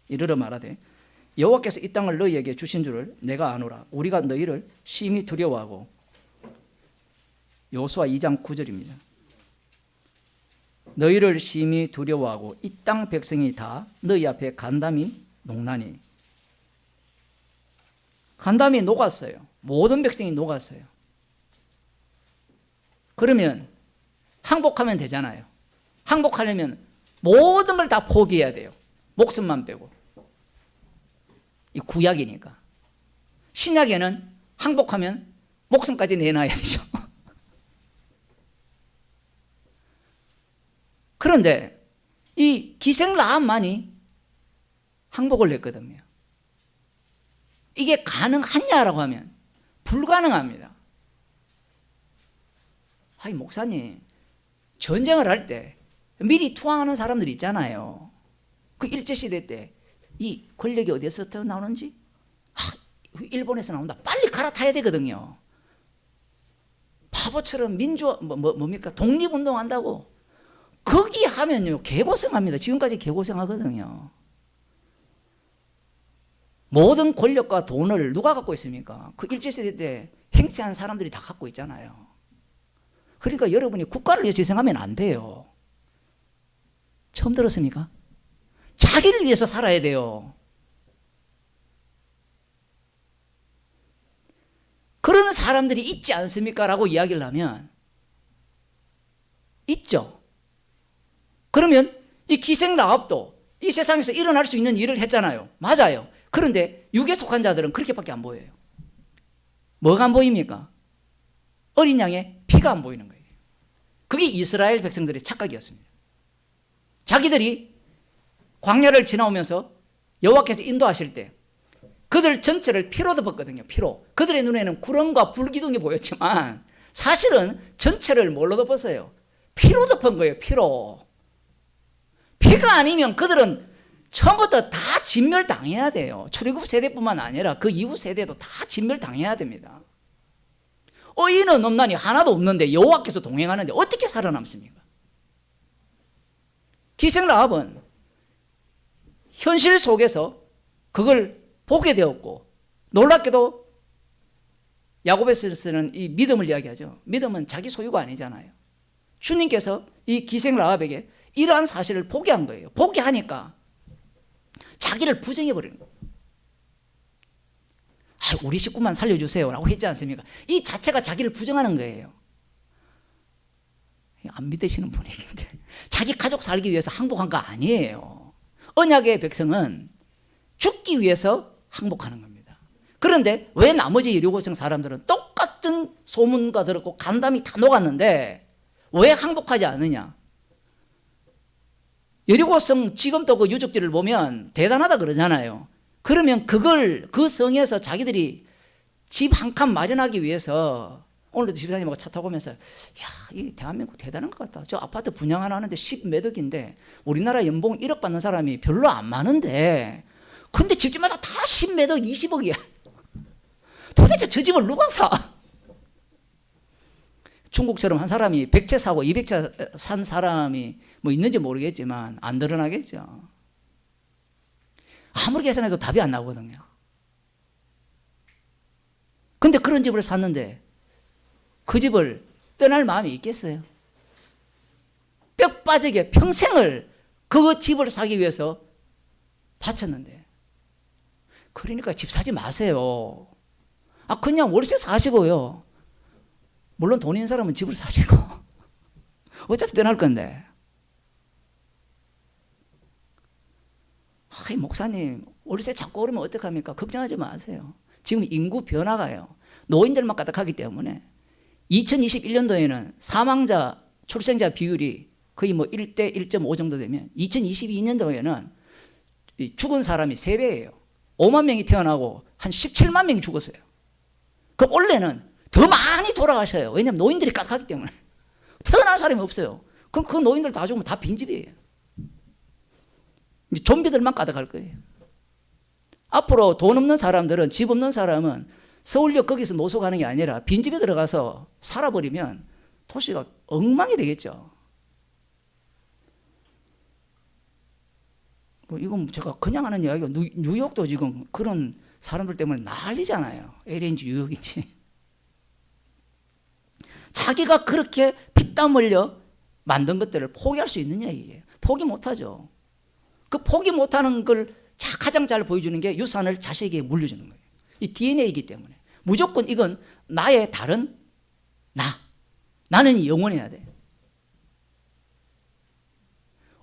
이르러 말하되 여호와께서 이 땅을 너희에게 주신 줄을 내가 아노라. 우리가 너희를 심히 두려워하고. 요수아 2장 9절입니다. 너희를 심히 두려워하고 이 땅 백성이 다 너희 앞에 간담이 농나니. 간담이 녹았어요. 모든 백성이 녹았어요. 그러면 항복하면 되잖아요. 항복하려면 모든 걸 다 포기해야 돼요. 목숨만 빼고. 이 구약이니까. 신약에는 항복하면 목숨까지 내놔야 되죠. 그런데 이 기생 라합만이 항복을 했거든요. 이게 가능하냐라고 하면 불가능합니다. 아니 목사님, 전쟁을 할 때 미리 투항하는 사람들이 있잖아요. 그 일제시대 때 이 권력이 어디서 나오는지 일본에서 나온다. 빨리 갈아타야 되거든요. 바보처럼 뭡니까? 독립운동한다고. 거기 하면요 개고생합니다. 지금까지 개고생하거든요. 모든 권력과 돈을 누가 갖고 있습니까? 그 일제시대 때 행세한 사람들이 다 갖고 있잖아요. 그러니까 여러분이 국가를 위해서 희생하면 안 돼요. 처음 들었습니까? 자기를 위해서 살아야 돼요. 그런 사람들이 있지 않습니까? 라고 이야기를 하면 있죠. 그러면 이 기생 라합도 이 세상에서 일어날 수 있는 일을 했잖아요. 맞아요. 그런데 육에 속한 자들은 그렇게밖에 안 보여요. 뭐가 안 보입니까? 어린 양의 피가 안 보이는 거예요. 그게 이스라엘 백성들의 착각이었습니다. 자기들이 광야를 지나오면서 여호와께서 인도하실 때 그들 전체를 피로 덮었거든요. 피로. 그들의 눈에는 구름과 불기둥이 보였지만 사실은 전체를 뭘로 덮었어요? 피로 덮은 거예요. 피로. 피가 아니면 그들은 처음부터 다 진멸당해야 돼요. 출애굽 세대뿐만 아니라 그 이후 세대도 다 진멸당해야 됩니다. 의인은 없나니 하나도 없는데 여호와께서 동행하는데 어떻게 살아남습니까? 기생 라합은 현실 속에서 그걸 보게 되었고, 놀랍게도 야고보서는 이 믿음을 이야기하죠. 믿음은 자기 소유가 아니잖아요. 주님께서 이 기생 라합에게 이러한 사실을 보게 한 거예요. 보게 하니까 자기를 부정해 버리는 거예요. 우리 식구만 살려주세요 라고 했지 않습니까? 이 자체가 자기를 부정하는 거예요. 안 믿으시는 분위기인데 자기 가족 살기 위해서 항복한 거 아니에요. 언약의 백성은 죽기 위해서 항복하는 겁니다. 그런데 왜 나머지 여리고성 사람들은 똑같은 소문과 들었고 간담이 다 녹았는데 왜 항복하지 않느냐? 여리고성 지금도 그 유적지를 보면 대단하다 그러잖아요. 그러면 그걸 그 성에서 자기들이 집 한 칸 마련하기 위해서 오늘도 집사님하고 차 타고 오면서 이 대한민국 대단한 것 같다. 저 아파트 분양 하나 하는데 10몇 억인데 우리나라 연봉 1억 받는 사람이 별로 안 많은데 근데 집집마다 다 10몇 억, 20억이야. 도대체 저 집을 누가 사? 중국처럼 한 사람이 100채 사고 200채 산 사람이 뭐 있는지 모르겠지만 안 드러나겠죠. 아무리 계산해도 답이 안 나오거든요. 근데 그런 집을 샀는데 그 집을 떠날 마음이 있겠어요? 뼈 빠지게 평생을 그 집을 사기 위해서 바쳤는데. 그러니까 집 사지 마세요. 그냥 월세 사시고요. 물론 돈 있는 사람은 집을 사시고 어차피 떠날 건데. 목사님 월세 자꾸 오르면 어떡합니까? 걱정하지 마세요. 지금 인구 변화가요. 노인들만 가득하기 때문에 2021년도에는 사망자 출생자 비율이 거의 뭐 1대 1.5 정도 되면 2022년도에는 죽은 사람이 3배예요. 5만 명이 태어나고 한 17만 명이 죽었어요. 그럼 원래는 더 많이 돌아가셔요. 왜냐하면 노인들이 가득하기 때문에. 태어난 사람이 없어요. 그럼 그 노인들 다 죽으면 다 빈집이에요. 이제 좀비들만 가득할 거예요. 앞으로 돈 없는 사람들은, 집 없는 사람은 서울역 거기서 노숙 하는 게 아니라 빈집에 들어가서 살아버리면 도시가 엉망이 되겠죠. 뭐 이건 제가 그냥 하는 이야기고 뉴욕도 지금 그런 사람들 때문에 난리잖아요. LNG 뉴욕이지. 자기가 그렇게 피땀 흘려 만든 것들을 포기할 수 있느냐 이게. 포기 못하죠. 그 포기 못하는 걸 가장 잘 보여주는 게 유산을 자식에게 물려주는 거예요. 이 DNA이기 때문에 무조건 이건 나의 다른 나는 영원해야 돼.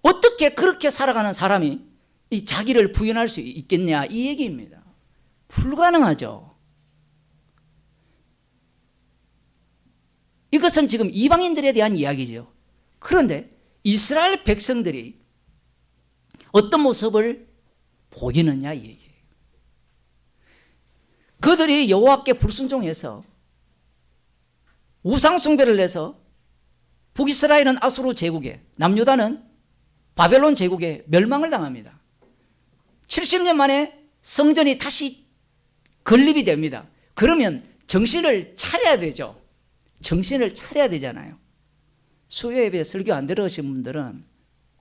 어떻게 그렇게 살아가는 사람이 이 자기를 부인할 수 있겠냐 이 얘기입니다. 불가능하죠. 이것은 지금 이방인들에 대한 이야기죠. 그런데 이스라엘 백성들이 어떤 모습을 보이느냐 이 얘기예요. 그들이 여호와께 불순종해서 우상 숭배를 해서 북이스라엘은 아수르 제국에, 남유다는 바벨론 제국에 멸망을 당합니다. 70년 만에 성전이 다시 건립이 됩니다. 그러면 정신을 차려야 되죠. 정신을 차려야 되잖아요. 수요 예배 설교 안 들으신 분들은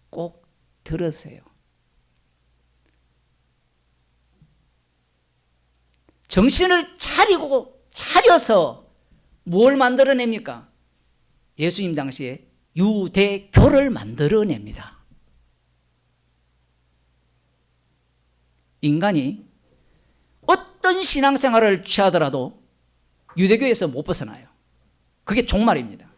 꼭 들으세요. 정신을 차려서 뭘 만들어냅니까? 예수님 당시에 유대교를 만들어냅니다. 인간이 어떤 신앙생활을 취하더라도 유대교에서 못 벗어나요. 그게 종말입니다.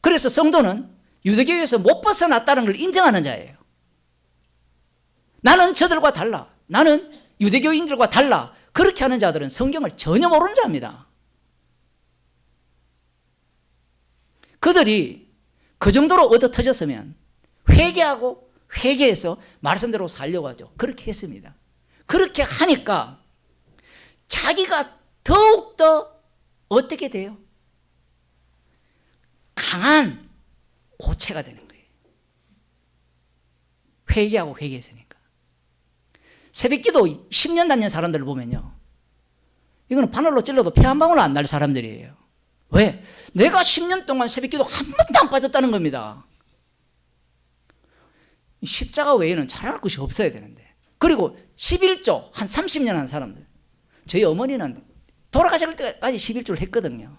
그래서 성도는 유대교에서 못 벗어났다는 걸 인정하는 자예요. 나는 저들과 달라. 나는 유대교인들과 달라. 그렇게 하는 자들은 성경을 전혀 모르는 자입니다. 그들이 그 정도로 얻어 터졌으면 회개하고 회개해서 말씀대로 살려고 하죠. 그렇게 했습니다. 그렇게 하니까 자기가 더욱더 어떻게 돼요? 강한 고체가 되는 거예요. 회개하고 회개했으니까. 새벽기도 10년 다닌 사람들을 보면요, 이거는 바늘로 찔러도 피 한 방울 안 날 사람들이에요. 왜? 내가 10년 동안 새벽기도 한 번도 안 빠졌다는 겁니다. 십자가 외에는 잘할 것이 없어야 되는데. 그리고 11조 한 30년 한 사람들, 저희 어머니는 돌아가실 때까지 11조를 했거든요.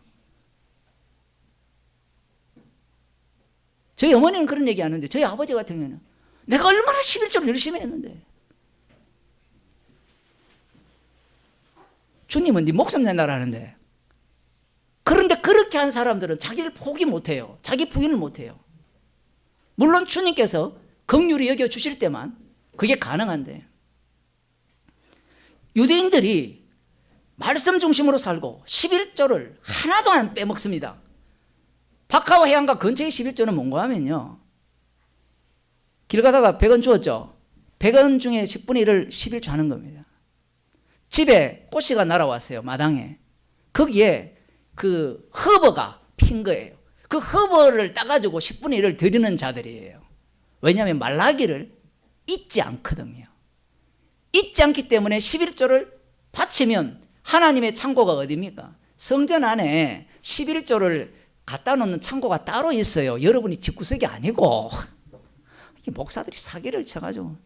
저희 어머니는 그런 얘기 안 하는데 저희 아버지 같은 경우는 내가 얼마나 11조를 열심히 했는데, 주님은 네 목숨 낸다라 하는데, 그런데 그렇게 한 사람들은 자기를 포기 못해요. 자기 부인을 못해요. 물론 주님께서 긍휼히 여겨주실 때만 그게 가능한데, 유대인들이 말씀 중심으로 살고 11조를 하나도 안 빼먹습니다. 박하와 해안가 근처의 11조는 뭔가 하면요, 길 가다가 100원 주었죠. 100원 중에 10분의 1을 11조 하는 겁니다. 집에 꽃이가 날아왔어요. 마당에. 거기에 그 허버가 핀 거예요. 그 허버를 따가지고 10분의 1을 드리는 자들이에요. 왜냐하면 말라기를 잊지 않거든요. 잊지 않기 때문에 11조를 바치면 하나님의 창고가 어디입니까? 성전 안에 11조를 갖다 놓는 창고가 따로 있어요. 여러분이 집구석이 아니고. 목사들이 사기를 쳐가지고,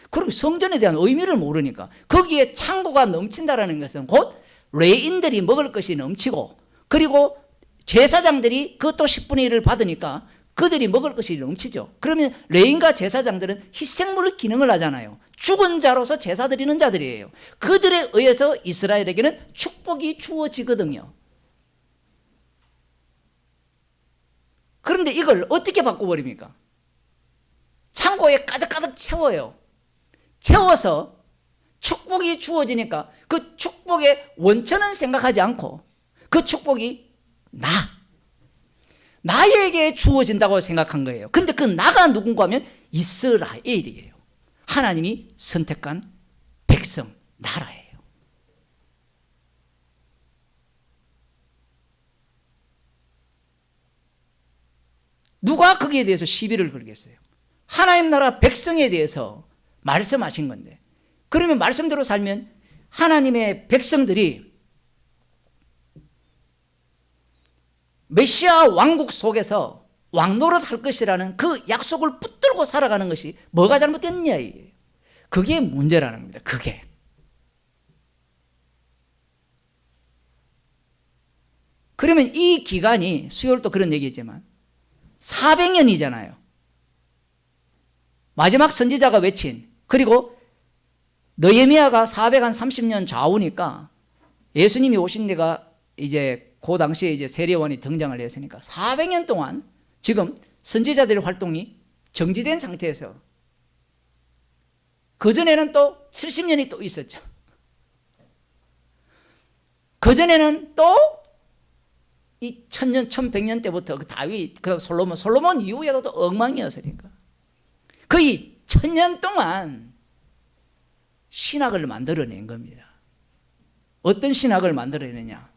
그리고 성전에 대한 의미를 모르니까 거기에 창고가 넘친다라는 것은 곧 레인들이 먹을 것이 넘치고, 그리고 제사장들이 그것도 10분의 1을 받으니까 그들이 먹을 것이 넘치죠. 그러면 레인과 제사장들은 희생물 기능을 하잖아요. 죽은 자로서 제사 드리는 자들이에요. 그들에 의해서 이스라엘에게는 축복이 주어지거든요. 그런데 이걸 어떻게 바꿔버립니까? 창고에 가득가득 채워요. 채워서 축복이 주어지니까 그 축복의 원천은 생각하지 않고 그 축복이 나에게 주어진다고 생각한 거예요. 근데 그 나가 누군가 하면 이스라엘이에요. 하나님이 선택한 백성, 나라예요. 누가 거기에 대해서 시비를 걸겠어요? 하나님 나라 백성에 대해서 말씀하신 건데, 그러면 말씀대로 살면 하나님의 백성들이 메시아 왕국 속에서 왕노릇 할 것이라는 그 약속을 붙들고 살아가는 것이 뭐가 잘못됐느냐 이게요. 그게 문제라는 겁니다. 그게. 그러면 이 기간이, 수요일도 그런 얘기했지만 400년이잖아요. 마지막 선지자가 외친, 그리고 느헤미야가 430년 좌우니까 예수님이 오신 데가 이제 그 당시에 이제 세례요한이 등장을 했으니까 400년 동안 지금 선지자들의 활동이 정지된 상태에서 그전에는 또 70년이 또 있었죠. 그전에는 또 이 1000년, 1100년 때부터 그 다윗, 그 솔로몬 이후에도 또 엉망이었으니까 거의 1000년 동안 신학을 만들어낸 겁니다. 어떤 신학을 만들어내냐?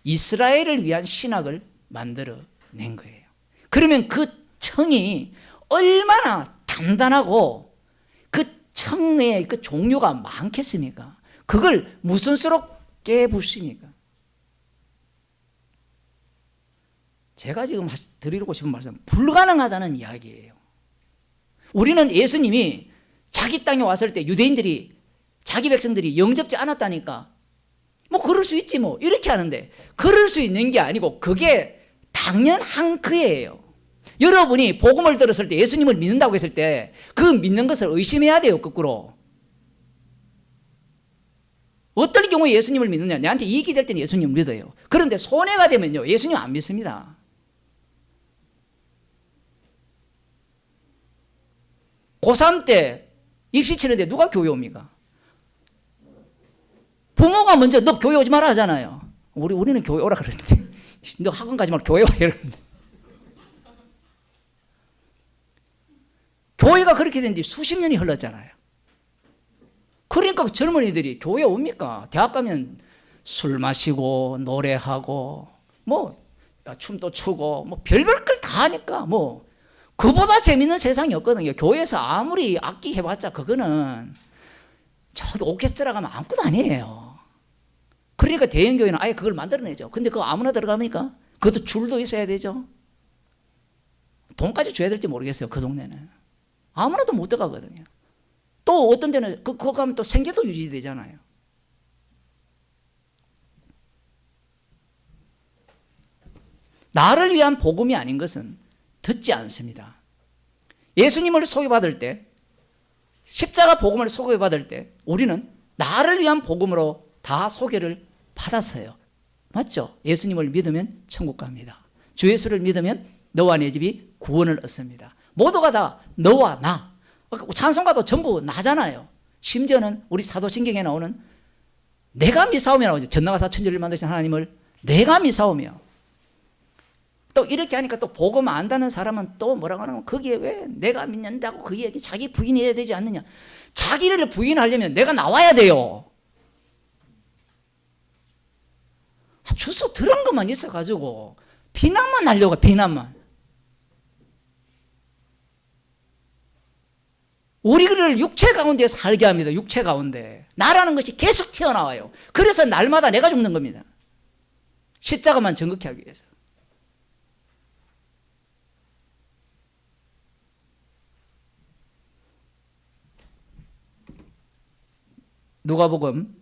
이스라엘을 위한 신학을 만들어낸 거예요. 그러면 그 청이 얼마나 단단하고 그 청의 그 종류가 많겠습니까? 그걸 무슨 수로 깨부십니까? 제가 지금 드리고 싶은 말씀은 불가능하다는 이야기예요. 우리는 예수님이 자기 땅에 왔을 때 유대인들이 자기 백성들이 영접지 않았다니까 뭐 그럴 수 있지 뭐 이렇게 하는데 그럴 수 있는 게 아니고 그게 당연한 거예요. 여러분이 복음을 들었을 때 예수님을 믿는다고 했을 때 그 믿는 것을 의심해야 돼요. 거꾸로. 어떨 경우에 예수님을 믿느냐? 내한테 이익이 될 때는 예수님을 믿어요. 그런데 손해가 되면요 예수님 안 믿습니다. 고3 때 입시 치는데 누가 교회 옵니까? 부모가 먼저 너 교회 오지 마라 하잖아요. 우리는 교회 오라 그러는데 너 학원 가지 말고 교회 와 이러는데 교회가 그렇게 된 지 수십 년이 흘렀잖아요. 그러니까 젊은이들이 교회 옵니까? 대학 가면 술 마시고 노래하고 뭐 춤도 추고 뭐 별별 걸 다 하니까 뭐 그보다 재밌는 세상이 없거든요. 교회에서 아무리 악기 해봤자 그거는 저기 오케스트라 가면 아무것도 아니에요. 그러니까 대형교회는 아예 그걸 만들어내죠. 근데 그거 아무나 들어갑니까? 그것도 줄도 있어야 되죠. 돈까지 줘야 될지 모르겠어요. 그 동네는 아무나도 못 들어가거든요. 또 어떤 데는 그거 가면 또 생계도 유지되잖아요. 나를 위한 복음이 아닌 것은 듣지 않습니다. 예수님을 소개받을 때 십자가 복음을 소개받을 때 우리는 나를 위한 복음으로 다 소개를 받았어요. 맞죠? 예수님을 믿으면 천국 갑니다. 주 예수를 믿으면 너와 내 집이 구원을 얻습니다. 모두가 다 너와 나. 찬송가도 전부 나잖아요. 심지어는 우리 사도신경에 나오는 내가 미사오며 나오죠. 전나가사 천지를 만드신 하나님을 내가 미사오며. 또 이렇게 하니까 또 복음 안다는 사람은 또 뭐라고 하냐면 거기에 왜 내가 믿는다고 그 얘기 자기 부인해야 되지 않느냐. 자기를 부인하려면 내가 나와야 돼요. 주소 들은 것만 있어가지고 비난만 하려고 비난만. 우리를 육체 가운데 살게 합니다. 육체 가운데. 나라는 것이 계속 튀어나와요. 그래서 날마다 내가 죽는 겁니다. 십자가만 정극히 하기 위해서. 누가복음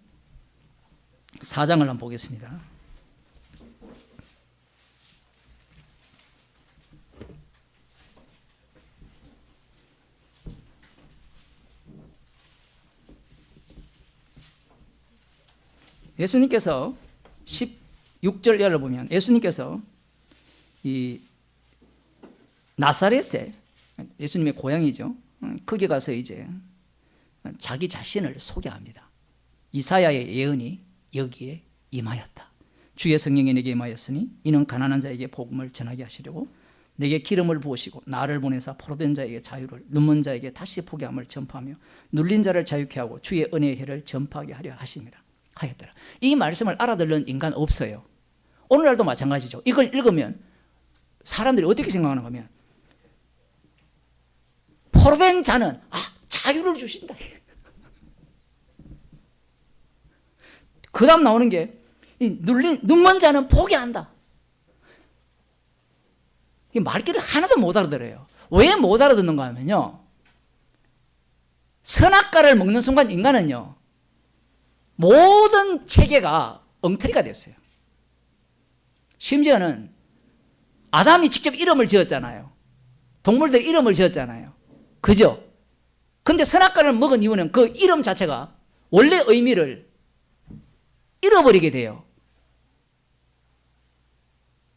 4장을 한번 보겠습니다. 예수님께서 16절 이하를 보면 예수님께서 이 나사렛에 예수님의 고향이죠. 거기 가서 이제 자기 자신을 소개합니다. 이사야의 예언이 여기에 임하였다. 주의 성령이 내게 임하였으니 이는 가난한 자에게 복음을 전하게 하시려고 내게 기름을 부으시고 나를 보내사 포로된 자에게 자유를 눈먼 자에게 다시 보게 함을 전파하며 눌린 자를 자유케 하고 주의 은혜의 해를 전파하게 하려 하심이라 하였더라. 이 말씀을 알아듣는 인간 없어요. 오늘날도 마찬가지죠. 이걸 읽으면 사람들이 어떻게 생각하는가 하면 포로된 자는 자유를 주신다. 그 다음 나오는 게 눈먼 자는 보게 한다. 이 말귀를 하나도 못 알아들어요. 왜 못 알아듣는가 하면요, 선악과를 먹는 순간 인간은요 모든 체계가 엉터리가 됐어요. 심지어는 아담이 직접 이름을 지었잖아요. 동물들이 이름을 지었잖아요. 그죠? 근데 선악과를 먹은 이유는 그 이름 자체가 원래 의미를 잃어버리게 돼요.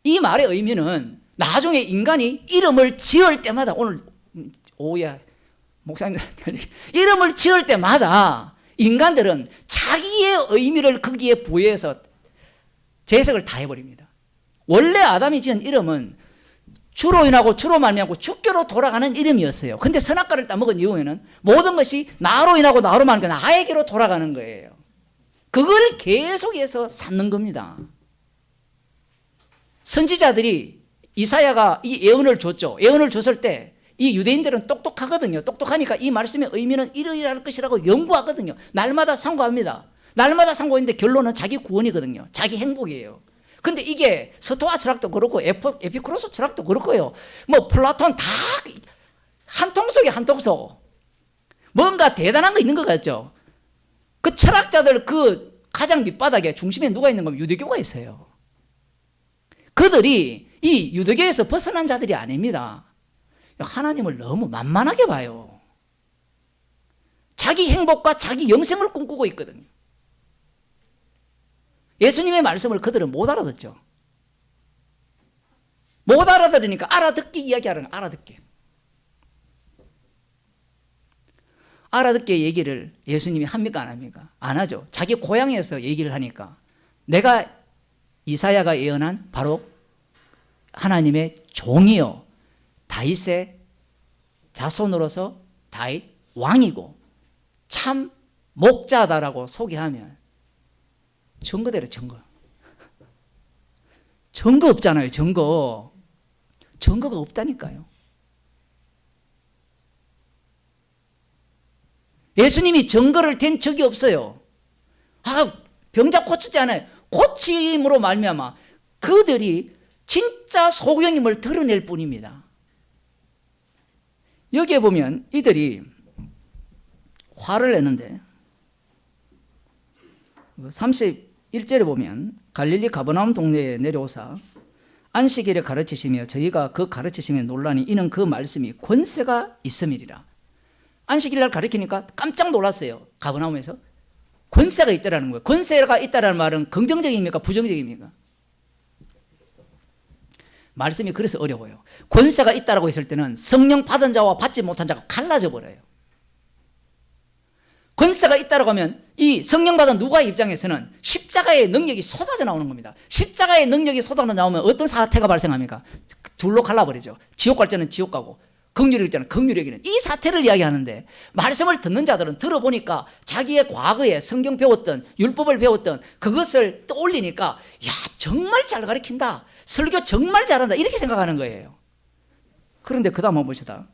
이 말의 의미는 나중에 인간이 이름을 지을 때마다, 오늘 오야 목사님 이름을 지을 때마다 인간들은 자기의 의미를 거기에 부여해서 재해석을 다 해버립니다. 원래 아담이 지은 이름은 주로 인하고 주로 말미암고 주께로 돌아가는 이름이었어요. 근데 선악과를 따먹은 이후에는 모든 것이 나로 인하고 나로 말미암고 나에게로 돌아가는 거예요. 그걸 계속해서 쌓는 겁니다. 선지자들이 이사야가 이 예언을 줬죠. 예언을 줬을 때 이 유대인들은 똑똑하거든요. 똑똑하니까 이 말씀의 의미는 이러이러할 것이라고 연구하거든요. 날마다 상고합니다. 날마다 상고했는데 결론은 자기 구원이거든요. 자기 행복이에요. 근데 이게 스토아 철학도 그렇고 에피쿠로스 철학도 그렇고요. 뭐 플라톤 다 한 통속이 한 통속. 뭔가 대단한 거 있는 것 같죠. 그 철학자들 그 가장 밑바닥에 중심에 누가 있는 거면 유대교가 있어요. 그들이 이 유대교에서 벗어난 자들이 아닙니다. 하나님을 너무 만만하게 봐요. 자기 행복과 자기 영생을 꿈꾸고 있거든요. 예수님의 말씀을 그들은 못 알아듣죠. 못 알아들으니까 알아듣기 이야기하는 알아듣게. 알아듣게 얘기를 예수님이 합니까 안 합니까? 안 하죠. 자기 고향에서 얘기를 하니까 내가 이사야가 예언한 바로 하나님의 종이요 다윗의 자손으로서 다윗 왕이고 참 목자다라고 소개하면 증거대로 증거. 증거 없잖아요. 증거가 없다니까요. 예수님이 증거를 댄 적이 없어요. 병자 고치지 않아요. 고침으로 말미암아 그들이 진짜 소경임을 드러낼 뿐입니다. 여기에 보면 이들이 화를 내는데 31절에 보면 갈릴리 가버나움 동네에 내려오사 안식일에 가르치시며 저희가 그 가르치심에 놀라니 이는 그 말씀이 권세가 있음이리라. 안식일날 가르치니까 깜짝 놀랐어요. 가버나움에서 권세가 있다라는 거예요. 권세가 있다라는 말은 긍정적입니까 부정적입니까? 말씀이 그래서 어려워요. 권세가 있다라고 했을 때는 성령 받은 자와 받지 못한 자가 갈라져 버려요. 권세가 있다라고 하면 이 성령 받은 누가의 입장에서는 십자가의 능력이 쏟아져 나오는 겁니다. 십자가의 능력이 쏟아져 나오면 어떤 사태가 발생합니까? 둘로 갈라버리죠. 지옥 갈 때는 지옥 가고 긍휼이 있잖아요. 긍휼에게는 이 사태를 이야기하는데 말씀을 듣는 자들은 들어보니까 자기의 과거에 성경 배웠던 율법을 배웠던 그것을 떠올리니까 야 정말 잘 가르친다. 설교 정말 잘한다. 이렇게 생각하는 거예요. 그런데 그 다음 한번 보시다.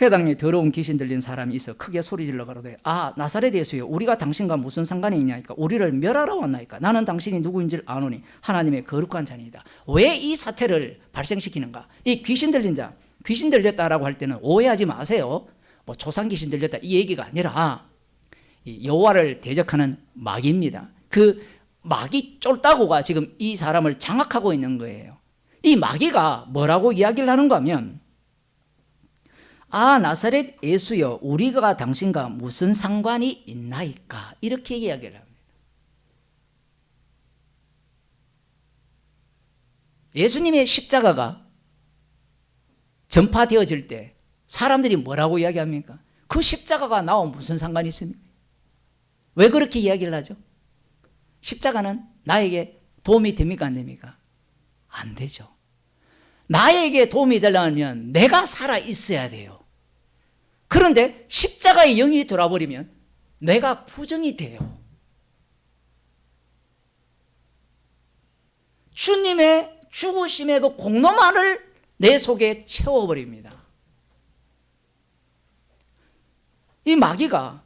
회당에 더러운 귀신 들린 사람이 있어 크게 소리질러 가로되 나사렛 예수여 우리가 당신과 무슨 상관이 있냐니까 우리를 멸하러 왔나이까 나는 당신이 누구인지를 아노니 하나님의 거룩한 자니이다. 왜 이 사태를 발생시키는가? 이 귀신 들린 자 귀신 들렸다라고 할 때는 오해하지 마세요. 뭐 조상 귀신 들렸다 이 얘기가 아니라 여호와를 대적하는 마귀입니다. 그 마귀 쫄따구가 지금 이 사람을 장악하고 있는 거예요. 이 마귀가 뭐라고 이야기를 하는가 하면 나사렛 예수여 우리가 당신과 무슨 상관이 있나이까 이렇게 이야기를 합니다. 예수님의 십자가가 전파되어질 때 사람들이 뭐라고 이야기합니까? 그 십자가가 나와 무슨 상관이 있습니까? 왜 그렇게 이야기를 하죠? 십자가는 나에게 도움이 됩니까 안 됩니까? 안 되죠. 나에게 도움이 되려면 내가 살아 있어야 돼요. 그런데 십자가의 영이 돌아버리면 내가 부정이 돼요. 주님의 죽으심의 그 공로만을 내 속에 채워버립니다. 이 마귀가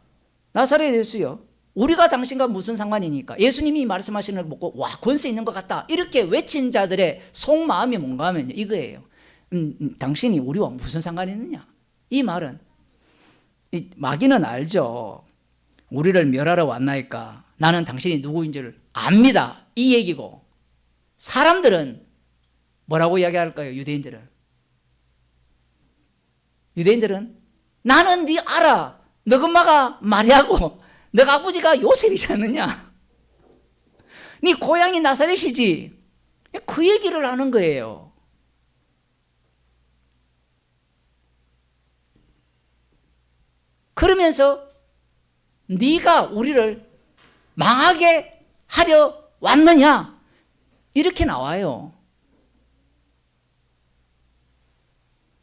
나사렛 예수여 우리가 당신과 무슨 상관이니까 예수님이 말씀하시는 걸 보고 권세 있는 것 같다 이렇게 외친 자들의 속마음이 뭔가 하면 이거예요. 당신이 우리와 무슨 상관이 있느냐? 이 말은 이 마귀는 알죠. 우리를 멸하러 왔나이까 나는 당신이 누구인 줄 압니다 이 얘기고 사람들은 뭐라고 이야기할까요? 유대인들은 나는 네 알아. 너 엄마가 마리아고 너 아버지가 요셉이지 않느냐? 네 고향이 나사렛이지. 그 얘기를 하는 거예요. 그러면서 네가 우리를 망하게 하려 왔느냐? 이렇게 나와요.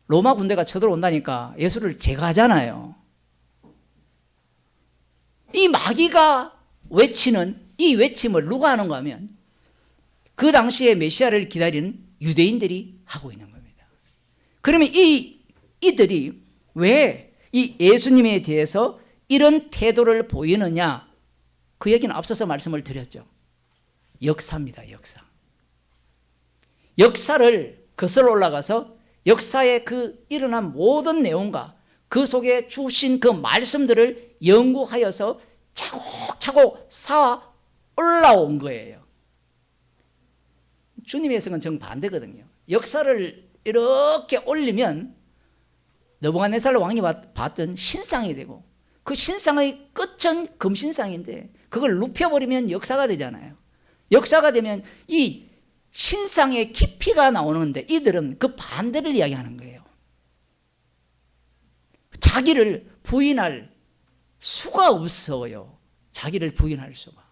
로마 군대가 쳐들어온다니까 예수를 제거하잖아요. 이 마귀가 외치는 이 외침을 누가 하는가 하면 그 당시에 메시아를 기다리는 유대인들이 하고 있는 겁니다. 그러면 이들이 왜 이 예수님에 대해서 이런 태도를 보이느냐? 그 얘기는 앞서서 말씀을 드렸죠. 역사입니다. 역사. 역사를 거슬러 올라가서 역사의 그 일어난 모든 내용과 그 속에 주신 그 말씀들을 연구하여서 차곡차곡 쌓아 올라온 거예요. 주님의 해석은 정반대거든요. 역사를 이렇게 올리면 느부갓네살 왕이 봤던 신상이 되고 그 신상의 끝은 금신상인데 그걸 눕혀버리면 역사가 되잖아요. 역사가 되면 이 신상의 깊이가 나오는데 이들은 그 반대를 이야기하는 거예요. 자기를 부인할 수가 없어요. 자기를 부인할 수가.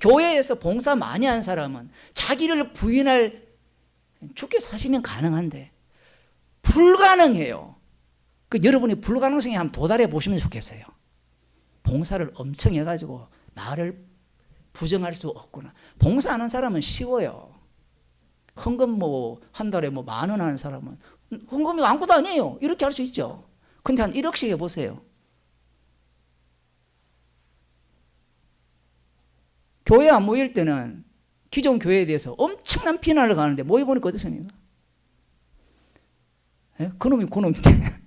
교회에서 봉사 많이 한 사람은 자기를 부인할, 주께 사시면 가능한데 불가능해요. 여러분이 불가능성에 한번 도달해 보시면 좋겠어요. 봉사를 엄청 해가지고 나를 부정할 수 없구나. 봉사하는 사람은 쉬워요. 헌금 한 달에 10,000원 하는 사람은 헌금이 아무것도 아니에요. 이렇게 할 수 있죠. 근데 한 1억씩 해보세요. 교회 안 모일 때는 기존 교회에 대해서 엄청난 비난을 가는데 모여보니까 어떻습니까? 예? 그놈인데.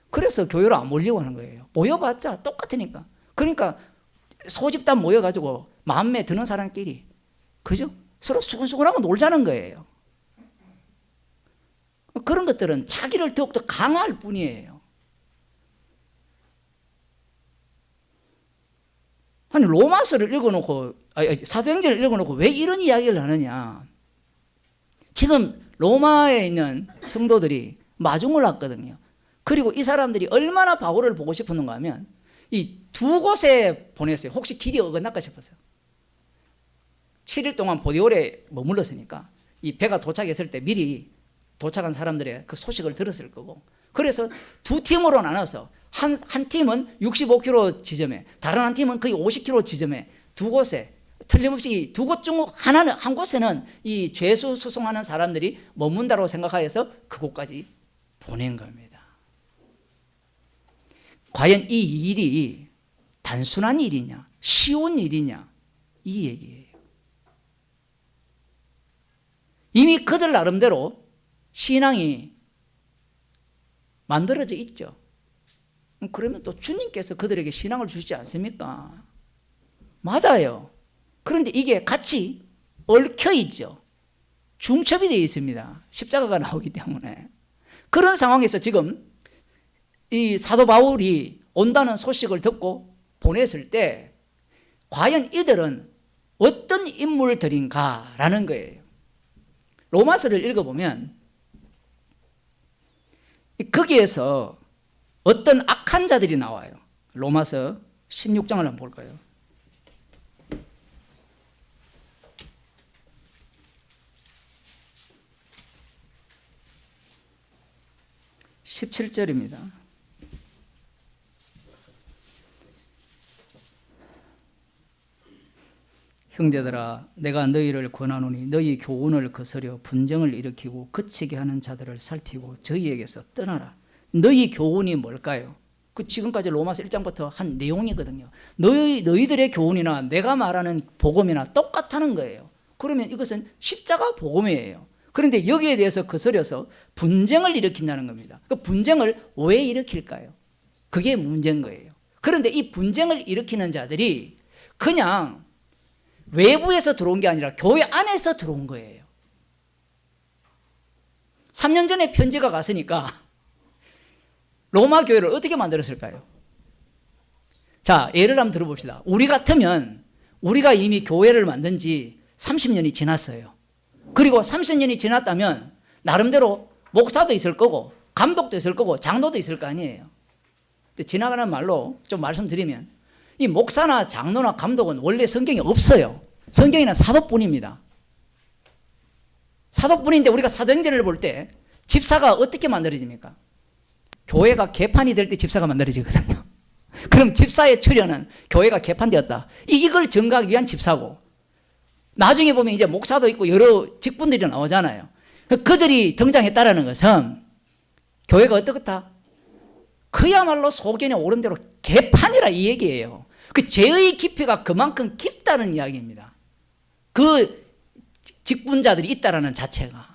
그래서 교회로 안 모이려고 하는 거예요. 모여봤자 똑같으니까. 그러니까 소집단 모여가지고 마음에 드는 사람끼리, 그죠? 서로 수근수근하고 놀자는 거예요. 그런 것들은 자기를 더욱더 강화할 뿐이에요. 아니 로마서를 읽어놓고 사도행전을 읽어놓고 왜 이런 이야기를 하느냐? 지금 로마에 있는 성도들이 마중을 왔거든요. 그리고 이 사람들이 얼마나 바울을 보고 싶었는가 하면 이 두 곳에 보냈어요. 혹시 길이 어긋날까 싶어서. 7일 동안 보디올에 머물렀으니까 이 배가 도착했을 때 미리 도착한 사람들의 그 소식을 들었을 거고, 그래서 두 팀으로 나눠서 한 팀은 65km 지점에, 다른 한 팀은 거의 50km 지점에 두 곳에, 틀림없이 두 곳 중 한 곳에는 이 죄수 수송하는 사람들이 머문다고 생각하여서 그곳까지 보낸 겁니다. 과연 이 일이 단순한 일이냐, 쉬운 일이냐, 이 얘기예요. 이미 그들 나름대로 신앙이 만들어져 있죠. 그러면 또 주님께서 그들에게 신앙을 주시지 않습니까? 맞아요. 그런데 이게 같이 얽혀 있죠. 중첩이 되어 있습니다. 십자가가 나오기 때문에. 그런 상황에서 지금 이 사도 바울이 온다는 소식을 듣고 보냈을 때 과연 이들은 어떤 인물들인가라는 거예요. 로마서를 읽어보면 거기에서 어떤 악한 자들이 나와요. 로마서 16장을 한번 볼까요? 17절입니다. 형제들아, 내가 너희를 권하노니 너희 교훈을 거스려 분쟁을 일으키고 그치게 하는 자들을 살피고 저희에게서 떠나라. 너희 교훈이 뭘까요? 그 지금까지 로마서 1장부터 한 내용이거든요. 너희들의 교훈이나 내가 말하는 복음이나 똑같다는 거예요. 그러면 이것은 십자가 복음이에요. 그런데 여기에 대해서 거스려서 분쟁을 일으킨다는 겁니다. 그 분쟁을 왜 일으킬까요? 그게 문제인 거예요. 그런데 이 분쟁을 일으키는 자들이 그냥 외부에서 들어온 게 아니라 교회 안에서 들어온 거예요. 3년 전에 편지가 갔으니까 로마 교회를 어떻게 만들었을까요? 자, 예를 한번 들어봅시다. 우리 같으면 우리가 이미 교회를 만든 지 30년이 지났어요. 그리고 30년이 지났다면 나름대로 목사도 있을 거고 감독도 있을 거고 장로도 있을 거 아니에요. 근데 지나가는 말로 좀 말씀드리면 이 목사나 장로나 감독은 원래 성경에 없어요. 성경에는 사도뿐입니다. 사도뿐인데 우리가 사도행전을 볼 때 집사가 어떻게 만들어집니까? 교회가 개판이 될 때 집사가 만들어지거든요. 그럼 집사의 출현은 교회가 개판되었다. 이걸 증거하기 위한 집사고, 나중에 보면 이제 목사도 있고 여러 직분들이 나오잖아요. 그들이 등장했다라는 것은 교회가 어떻겠다? 그야말로 소견에 오른 대로 개판이라 이 얘기예요. 그 죄의 깊이가 그만큼 깊다는 이야기입니다. 그 직분자들이 있다라는 자체가.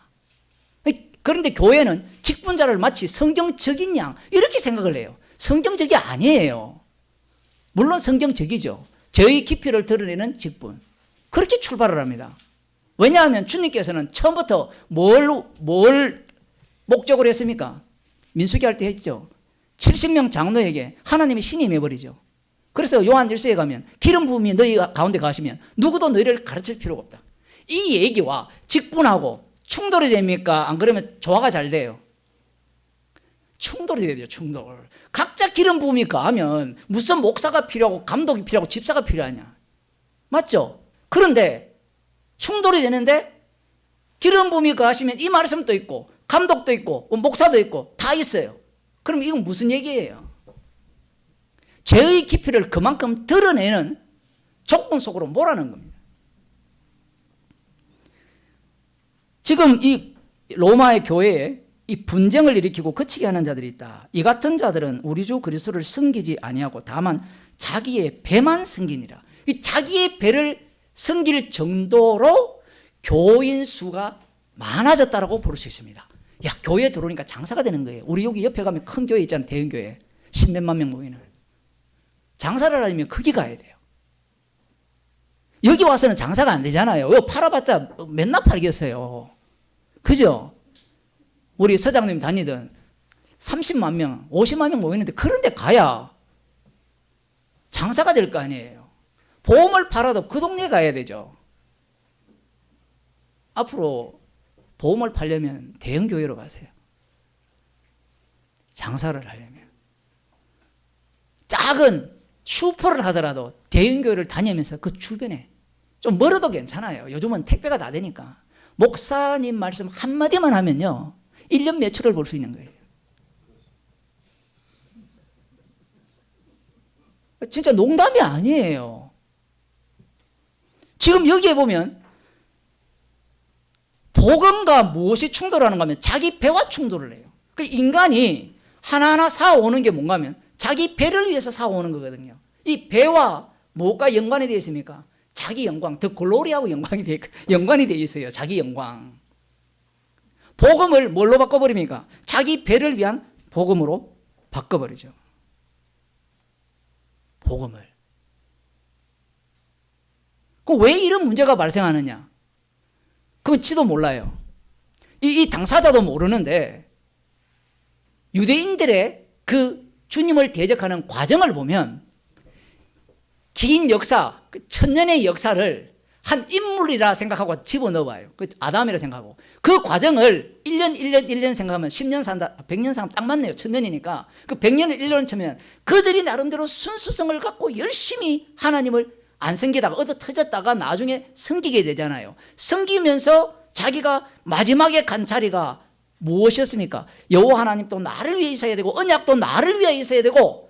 그런데 교회는 직분자를 마치 성경적인 양 이렇게 생각을 해요. 성경적이 아니에요. 물론 성경적이죠. 죄의 깊이를 드러내는 직분. 그렇게 출발을 합니다. 왜냐하면 주님께서는 처음부터 뭘 목적으로 했습니까? 민수기 할 때 했죠. 70명 장로에게 하나님이 신임 해버리죠. 그래서 요한 1서에 가면 기름 부음이 너희 가운데 가시면 누구도 너희를 가르칠 필요가 없다. 이 얘기와 직분하고 충돌이 됩니까? 안 그러면 조화가 잘 돼요. 충돌이 돼요. 충돌. 각자 기름 부음이 가하면 무슨 목사가 필요하고 감독이 필요하고 집사가 필요하냐. 맞죠? 그런데 충돌이 되는데 기름 부음이 가하시면 이 말씀도 있고 감독도 있고 목사도 있고 다 있어요. 그럼 이건 무슨 얘기예요? 죄의 깊이를 그만큼 드러내는 조건 속으로 몰아넣은 겁니다. 지금 이 로마의 교회에 이 분쟁을 일으키고 거치게 하는 자들이 있다. 이 같은 자들은 우리 주 그리스도를 섬기지 아니하고 다만 자기의 배만 섬기니라. 이 자기의 배를 섬길 정도로 교인 수가 많아졌다라고 볼 수 있습니다. 야, 교회에 들어오니까 장사가 되는 거예요. 우리 여기 옆에 가면 큰 교회 있잖아요. 대형 교회. 10몇만 명 모이는. 장사를 하려면 거기 가야 돼요. 여기 와서는 장사가 안 되잖아요. 이거 팔아봤자 맨날 팔겠어요. 그죠? 우리 서장님 다니던 30만 명, 50만 명 모이는데 그런 데 가야 장사가 될 거 아니에요. 보험을 팔아도 그 동네에 가야 되죠. 앞으로 보험을 팔려면 대형 교회로 가세요. 장사를 하려면. 작은 슈퍼를 하더라도 대형 교회를 다니면서 그 주변에 좀 멀어도 괜찮아요. 요즘은 택배가 다 되니까. 목사님 말씀 한마디만 하면요 1년 매출을 볼 수 있는 거예요. 진짜 농담이 아니에요. 지금 여기에 보면 복음과 무엇이 충돌하는가 하면 자기 배와 충돌을 해요. 그 인간이 하나하나 쌓아오는 게 뭔가 하면 자기 배를 위해서 쌓아오는 거거든요. 이 배와 무엇과 연관이 되어 있습니까? 자기 영광, 더 글로리하고 연관이 되어 있어요. 자기 영광. 복음을 뭘로 바꿔버립니까? 자기 배를 위한 복음으로 바꿔버리죠. 복음을. 왜 이런 문제가 발생하느냐? 그건 지도 몰라요. 이 당사자도 모르는데 유대인들의 그 주님을 대적하는 과정을 보면 긴 역사, 1000년의 역사를 한 인물이라 생각하고 집어넣어봐요. 그 아담이라 생각하고. 그 과정을 1년 생각하면 10년 산다, 100년 사면 딱 맞네요. 1000년이니까. 그 100년을 1년 치면 그들이 나름대로 순수성을 갖고 열심히 하나님을 안 섬기다가 얻어 터졌다가 나중에 섬기게 되잖아요. 섬기면서 자기가 마지막에 간 자리가 무엇이었습니까? 여호와 하나님 또 나를 위해 있어야 되고 언약도 나를 위해 있어야 되고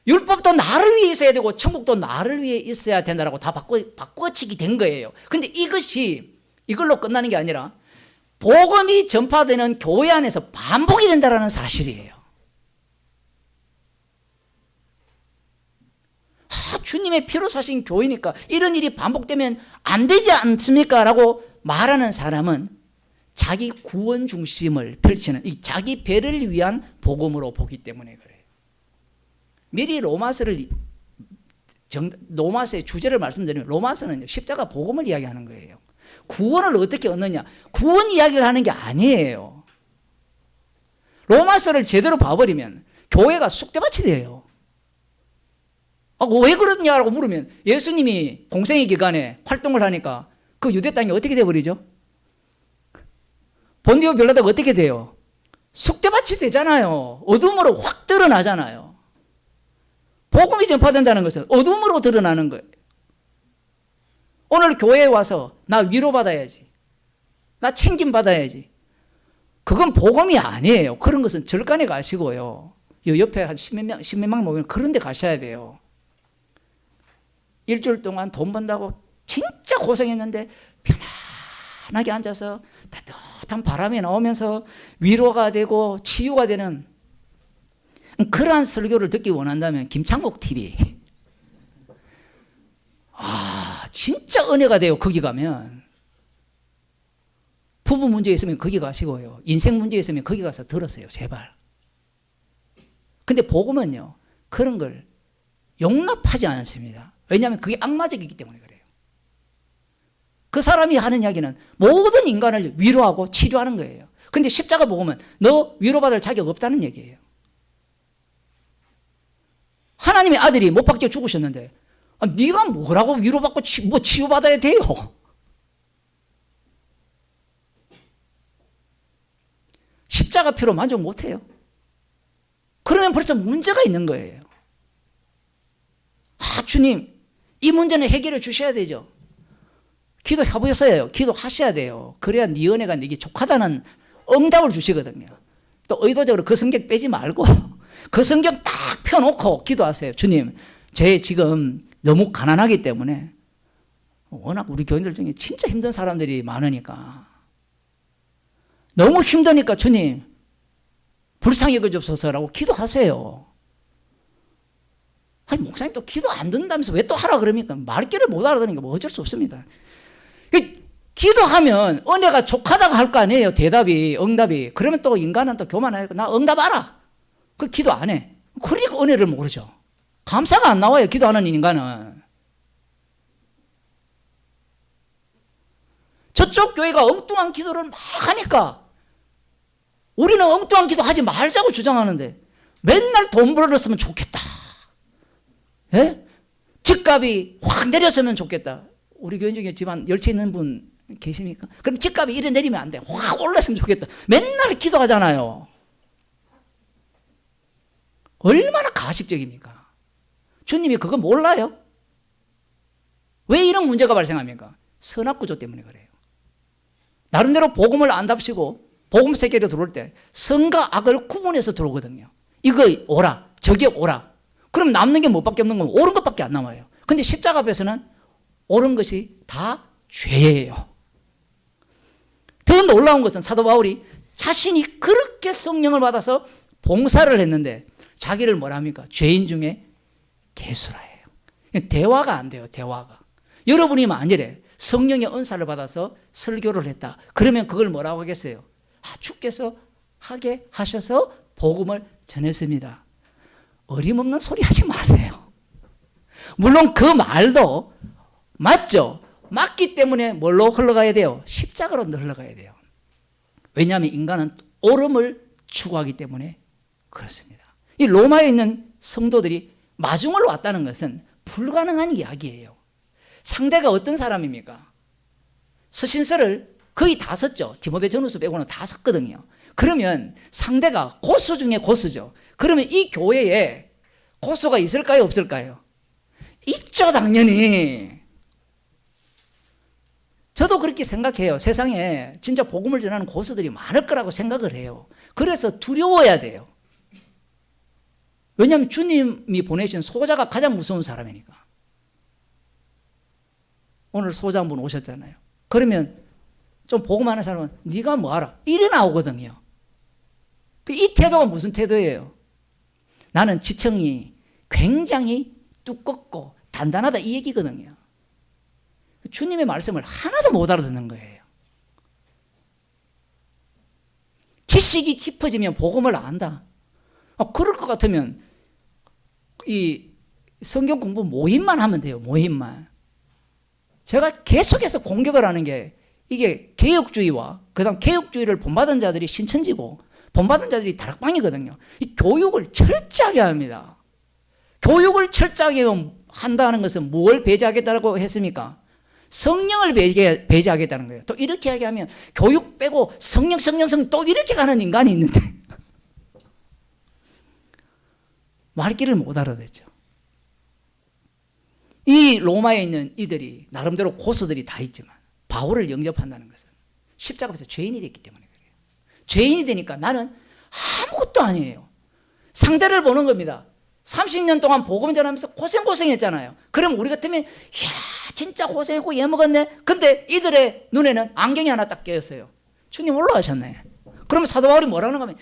율법도 나를 위해 있어야 되고 천국도 나를 위해 있어야 된다라고 다 바꿔치기 된 거예요. 근데 이것이 이걸로 끝나는 게 아니라 복음이 전파되는 교회 안에서 반복이 된다는 사실이에요. 주님의 피로 사신 교회니까 이런 일이 반복되면 안 되지 않습니까? 라고 말하는 사람은 자기 구원 중심을 펼치는 이 자기 배를 위한 복음으로 보기 때문에 그래요. 미리 로마서의 주제를 말씀드리면 로마서는 십자가 복음을 이야기하는 거예요. 구원을 어떻게 얻느냐? 구원 이야기를 하는 게 아니에요. 로마서를 제대로 봐버리면 교회가 쑥대밭이 돼요. 왜 그러냐고 물으면 예수님이 공생의 기간에 활동을 하니까 그 유대 땅이 어떻게 돼버리죠? 본디오 빌라도가 어떻게 돼요? 쑥대밭이 되잖아요. 어둠으로 확 드러나잖아요. 복음이 전파된다는 것은 어둠으로 드러나는 거예요. 오늘 교회에 와서 나 위로받아야지, 나 챙김받아야지, 그건 복음이 아니에요. 그런 것은 절간에 가시고요, 옆에 한 10몇 명 모이면 그런 데 가셔야 돼요. 일주일 동안 돈 번다고 진짜 고생했는데 편안하게 앉아서 따뜻한 바람이 나오면서 위로가 되고 치유가 되는 그러한 설교를 듣기 원한다면 김창복 TV, 진짜 은혜가 돼요. 거기 가면 부부 문제 있으면 거기 가시고요, 인생 문제 있으면 거기 가서 들으세요, 제발. 근데 복음은요, 그런 걸 용납하지 않습니다. 왜냐하면 그게 악마적이기 때문에 그래요. 그 사람이 하는 이야기는 모든 인간을 위로하고 치료하는 거예요. 근데 십자가 복음은 너 위로받을 자격 없다는 얘기예요. 하나님의 아들이 못 박혀 죽으셨는데 네가 뭐라고 위로받고 치유받아야 돼요? 십자가 피로 만족 못해요. 그러면 벌써 문제가 있는 거예요. 주님, 이 문제는 해결해 주셔야 되죠. 기도해보세요. 기도하셔야 돼요. 그래야 네 은혜가 네게 족하다는 응답을 주시거든요. 또 의도적으로 그 성경 빼지 말고 그 성경 딱 펴놓고 기도하세요. 주님, 제 지금 너무 가난하기 때문에, 워낙 우리 교인들 중에 진짜 힘든 사람들이 많으니까, 너무 힘드니까 주님 불쌍히 여겨주소서라고 기도하세요. 아니, 목사님 또 기도 안 듣는다면서 왜 또 하라 그럽니까? 말귀를 못 알아들으니까 뭐 어쩔 수 없습니다. 기도하면 은혜가 족하다고 할 거 아니에요. 대답이, 응답이. 그러면 또 인간은 또 교만하니까 나 응답하라. 그 기도 안 해. 그러니까 은혜를 모르죠. 감사가 안 나와요, 기도하는 인간은. 저쪽 교회가 엉뚱한 기도를 막 하니까 우리는 엉뚱한 기도 하지 말자고 주장하는데, 맨날 돈 벌었으면 좋겠다, 예? 집값이 확 내렸으면 좋겠다. 우리 교인 중에 집안 열채 있는 분 계십니까? 그럼 집값이 이래 내리면 안 돼, 확 올랐으면 좋겠다. 맨날 기도하잖아요. 얼마나 가식적입니까? 주님이 그거 몰라요? 왜 이런 문제가 발생합니까? 선악구조 때문에 그래요. 나름대로 복음을 안답시고 복음 세계로 들어올 때 선과 악을 구분해서 들어오거든요. 이거 오라, 저게 오라. 그럼 남는 게 뭐밖에 없는 거면 옳은 것밖에 안 남아요. 근데 십자가 앞에서는 옳은 것이 다 죄예요. 더 놀라운 것은 사도 바울이 자신이 그렇게 성령을 받아서 봉사를 했는데 자기를 뭐라 합니까? 죄인 중에 개수라예요. 대화가 안 돼요, 대화가. 여러분이 만일에 성령의 은사를 받아서 설교를 했다, 그러면 그걸 뭐라고 하겠어요? 주께서 하게 하셔서 복음을 전했습니다. 어림없는 소리 하지 마세요. 물론 그 말도 맞죠. 맞기 때문에 뭘로 흘러가야 돼요? 십자가로 흘러가야 돼요. 왜냐하면 인간은 옳음을 추구하기 때문에 그렇습니다. 이 로마에 있는 성도들이 마중을 왔다는 것은 불가능한 이야기예요. 상대가 어떤 사람입니까? 서신서를 거의 다 썼죠. 디모데전후서 빼고는 다 썼거든요. 그러면 상대가 고수 중에 고수죠. 그러면 이 교회에 고수가 있을까요, 없을까요? 있죠, 당연히. 저도 그렇게 생각해요. 세상에 진짜 복음을 전하는 고수들이 많을 거라고 생각을 해요. 그래서 두려워야 돼요. 왜냐하면 주님이 보내신 소자가 가장 무서운 사람이니까. 오늘 소자 한 분 오셨잖아요. 그러면 좀 복음하는 사람은 네가 뭐 알아? 이래 나오거든요. 이 태도가 무슨 태도예요? 나는 지청이 굉장히 두껍고 단단하다, 이 얘기거든요. 주님의 말씀을 하나도 못 알아듣는 거예요. 지식이 깊어지면 복음을 안다. 그럴 것 같으면 이 성경 공부 모임만 하면 돼요. 모임만. 제가 계속해서 공격을 하는 게, 이게 개혁주의와 그다음 개혁주의를 본받은 자들이 신천지고 본받은 자들이 다락방이거든요. 이 교육을 철저하게 합니다. 교육을 철저하게 한다는 것은 뭘 배제하겠다고 했습니까? 성령을 배제하겠다는 거예요. 또 이렇게 얘기하면 교육 빼고 성령 또 이렇게 가는 인간이 있는데 말귀를 못 알아듣죠. 이 로마에 있는 이들이 나름대로 고수들이 다 있지만 바울을 영접한다는 것은 십자가 앞에서 죄인이 됐기 때문에 그래요. 죄인이 되니까 나는 아무것도 아니에요. 상대를 보는 겁니다. 30년 동안 복음 전하면서 고생했잖아요. 그럼 우리 같으면 이야 진짜 고생했고 얘먹었네. 근데 이들의 눈에는 안경이 하나 딱 깨었어요. 주님 올라가셨네. 그러면 사도 바울이 뭐라는 거면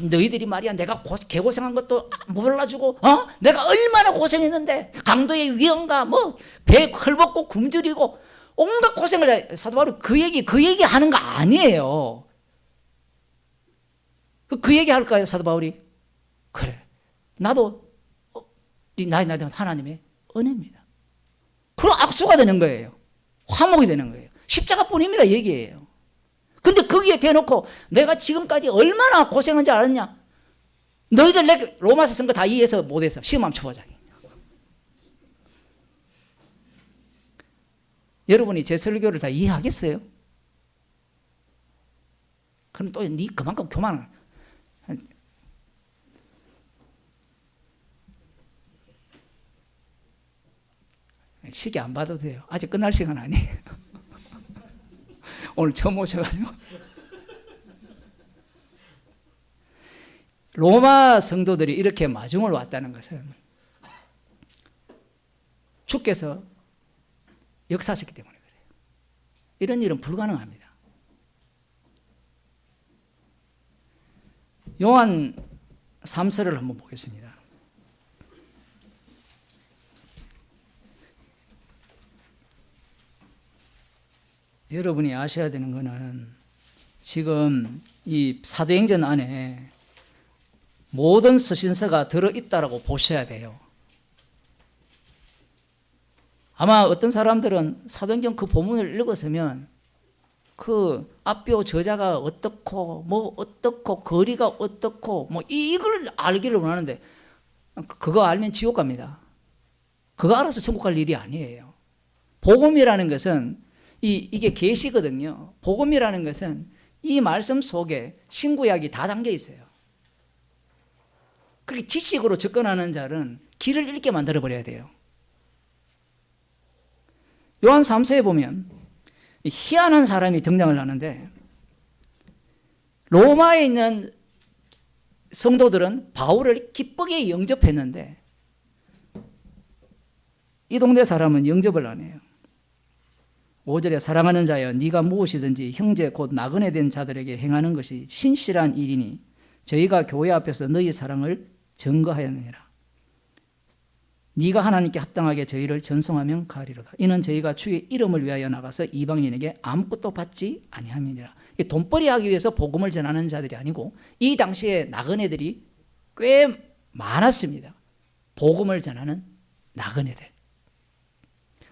너희들이 말이야 내가 개고생한 것도 몰라주고 내가 얼마나 고생했는데 강도의 위험과 뭐 배 헐벗고 굶주리고 온갖 고생을 해. 사도 바울이 그 얘기 하는 거 아니에요. 그 얘기 할까요 사도 바울이? 그래 나도 나이 하나님의 은혜입니다. 그럼 악수가 되는 거예요. 화목이 되는 거예요. 십자가뿐입니다 얘기예요. 근데 거기에 대놓고 내가 지금까지 얼마나 고생한지 알았냐? 너희들 내 로마서 쓴 거 다 이해해서 못해서 시험 한번 쳐보자. 여러분이 제 설교를 다 이해하겠어요? 그럼 또 네 그만큼 교만을 시기 안 봐도 돼요. 아직 끝날 시간 아니에요. 오늘 처음 오셔가지고 로마 성도들이 이렇게 마중을 왔다는 것은 주께서 역사하셨기 때문에 그래요. 이런 일은 불가능합니다. 요한 3서를 한번 보겠습니다. 여러분이 아셔야 되는 것은 지금 이 사도행전 안에 모든 서신서가 들어있다라고 보셔야 돼요. 아마 어떤 사람들은 사도행전 그 본문을 읽었으면 그 앞뼈 저자가 어떻고 뭐 어떻고 거리가 어떻고 뭐 이걸 알기를 원하는데 그거 알면 지옥 갑니다. 그거 알아서 천국 갈 일이 아니에요. 복음이라는 것은 이게 계시거든요. 복음이라는 것은 이 말씀 속에 신구약이 다 담겨 있어요. 그렇게 지식으로 접근하는 자는 길을 잃게 만들어 버려야 돼요. 요한 3서에 보면 희한한 사람이 등장을 하는데 로마에 있는 성도들은 바울을 기쁘게 영접했는데 이 동네 사람은 영접을 안 해요. 5절에 사랑하는 자여 네가 무엇이든지 형제 곧 나그네 된 자들에게 행하는 것이 신실한 일이니 저희가 교회 앞에서 너희 사랑을 증거하였느니라. 네가 하나님께 합당하게 저희를 전송하면 가리로다. 이는 저희가 주의 이름을 위하여 나가서 이방인에게 아무것도 받지 아니함이니라. 돈벌이 하기 위해서 복음을 전하는 자들이 아니고 이 당시에 나그네들이 꽤 많았습니다. 복음을 전하는 나그네들.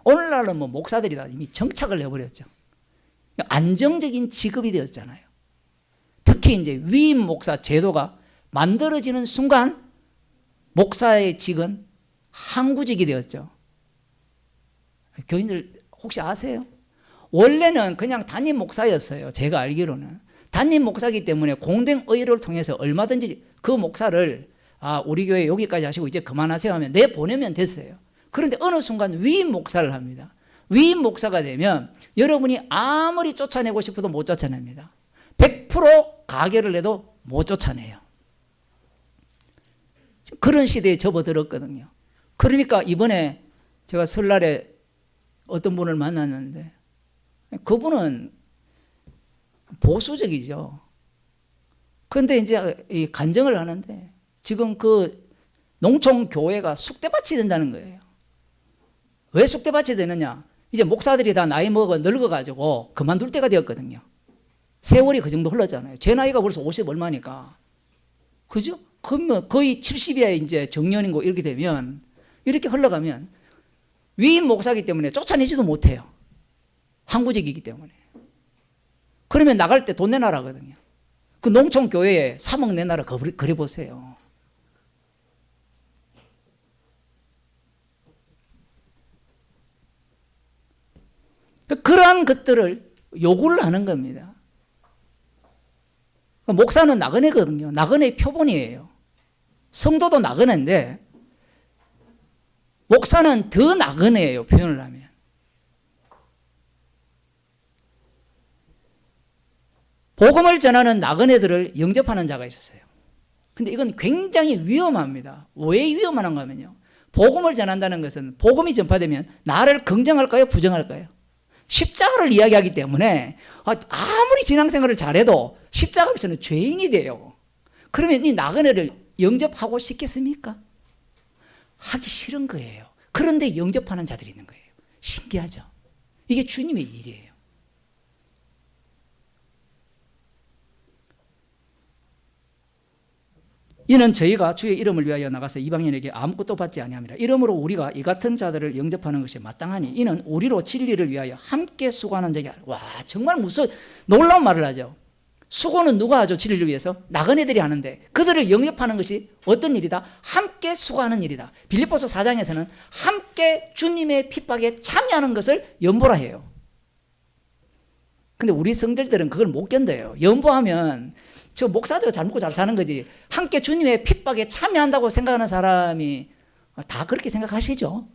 오늘날은 뭐 목사들이 다 이미 정착을 해버렸죠. 안정적인 직업이 되었잖아요. 특히 이제 위임 목사 제도가 만들어지는 순간 목사의 직은 항구직이 되었죠. 교인들 혹시 아세요? 원래는 그냥 담임 목사였어요. 제가 알기로는. 담임 목사이기 때문에 공동 의료를 통해서 얼마든지 그 목사를 우리 교회 여기까지 하시고 이제 그만하세요 하면 내보내면 됐어요. 그런데 어느 순간 위임 목사를 합니다. 위임 목사가 되면 여러분이 아무리 쫓아내고 싶어도 못 쫓아냅니다. 100% 가결을 해도 못 쫓아내요. 그런 시대에 접어들었거든요. 그러니까 이번에 제가 설날에 어떤 분을 만났는데 그분은 보수적이죠. 그런데 이제 이 간증을 하는데 지금 그 농촌교회가 쑥대밭이 된다는 거예요. 왜 쑥대밭이 되느냐? 이제 목사들이 다 나이 먹어 늙어가지고 그만둘 때가 되었거든요. 세월이 그 정도 흘렀잖아요. 제 나이가 벌써 50 얼마니까. 그죠? 그러면 거의 70에 이제 정년이고 이렇게 되면 이렇게 흘러가면 위임 목사이기 때문에 쫓아내지도 못해요. 항구직이기 때문에. 그러면 나갈 때 돈 내놔라 하거든요. 그 농촌 교회에 3억 내놔라 그려보세요. 그러한 것들을 요구를 하는 겁니다. 목사는 나그네거든요. 나그네의 표본이에요. 성도도 나그네인데 목사는 더 나그네예요. 표현을 하면. 복음을 전하는 나그네들을 영접하는 자가 있었어요. 근데 이건 굉장히 위험합니다. 왜 위험한가 하면요. 복음을 전한다는 것은 복음이 전파되면 나를 긍정할까요? 부정할까요? 십자가를 이야기하기 때문에 아무리 신앙생활을 잘해도 십자가 앞에서는 죄인이 돼요. 그러면 이 나그네를 영접하고 싶겠습니까? 하기 싫은 거예요. 그런데 영접하는 자들이 있는 거예요. 신기하죠? 이게 주님의 일이에요. 이는 저희가 주의 이름을 위하여 나가서 이방인에게 아무것도 받지 아니함이라. 이러므로 우리가 이 같은 자들을 영접하는 것이 마땅하니 이는 우리로 진리를 위하여 함께 수고하는 자가. 와, 정말 놀라운 말을 하죠. 수고는 누가 하죠? 진리를 위해서? 나그네들이 하는데 그들을 영접하는 것이 어떤 일이다? 함께 수고하는 일이다. 빌립보서 4장에서는 함께 주님의 핍박에 참여하는 것을 연보라 해요. 근데 우리 성들들은 그걸 못 견뎌요. 연보하면 저 목사들 잘 먹고 잘 사는 거지. 함께 주님의 핍박에 참여한다고 생각하는 사람이 다 그렇게 생각하시죠?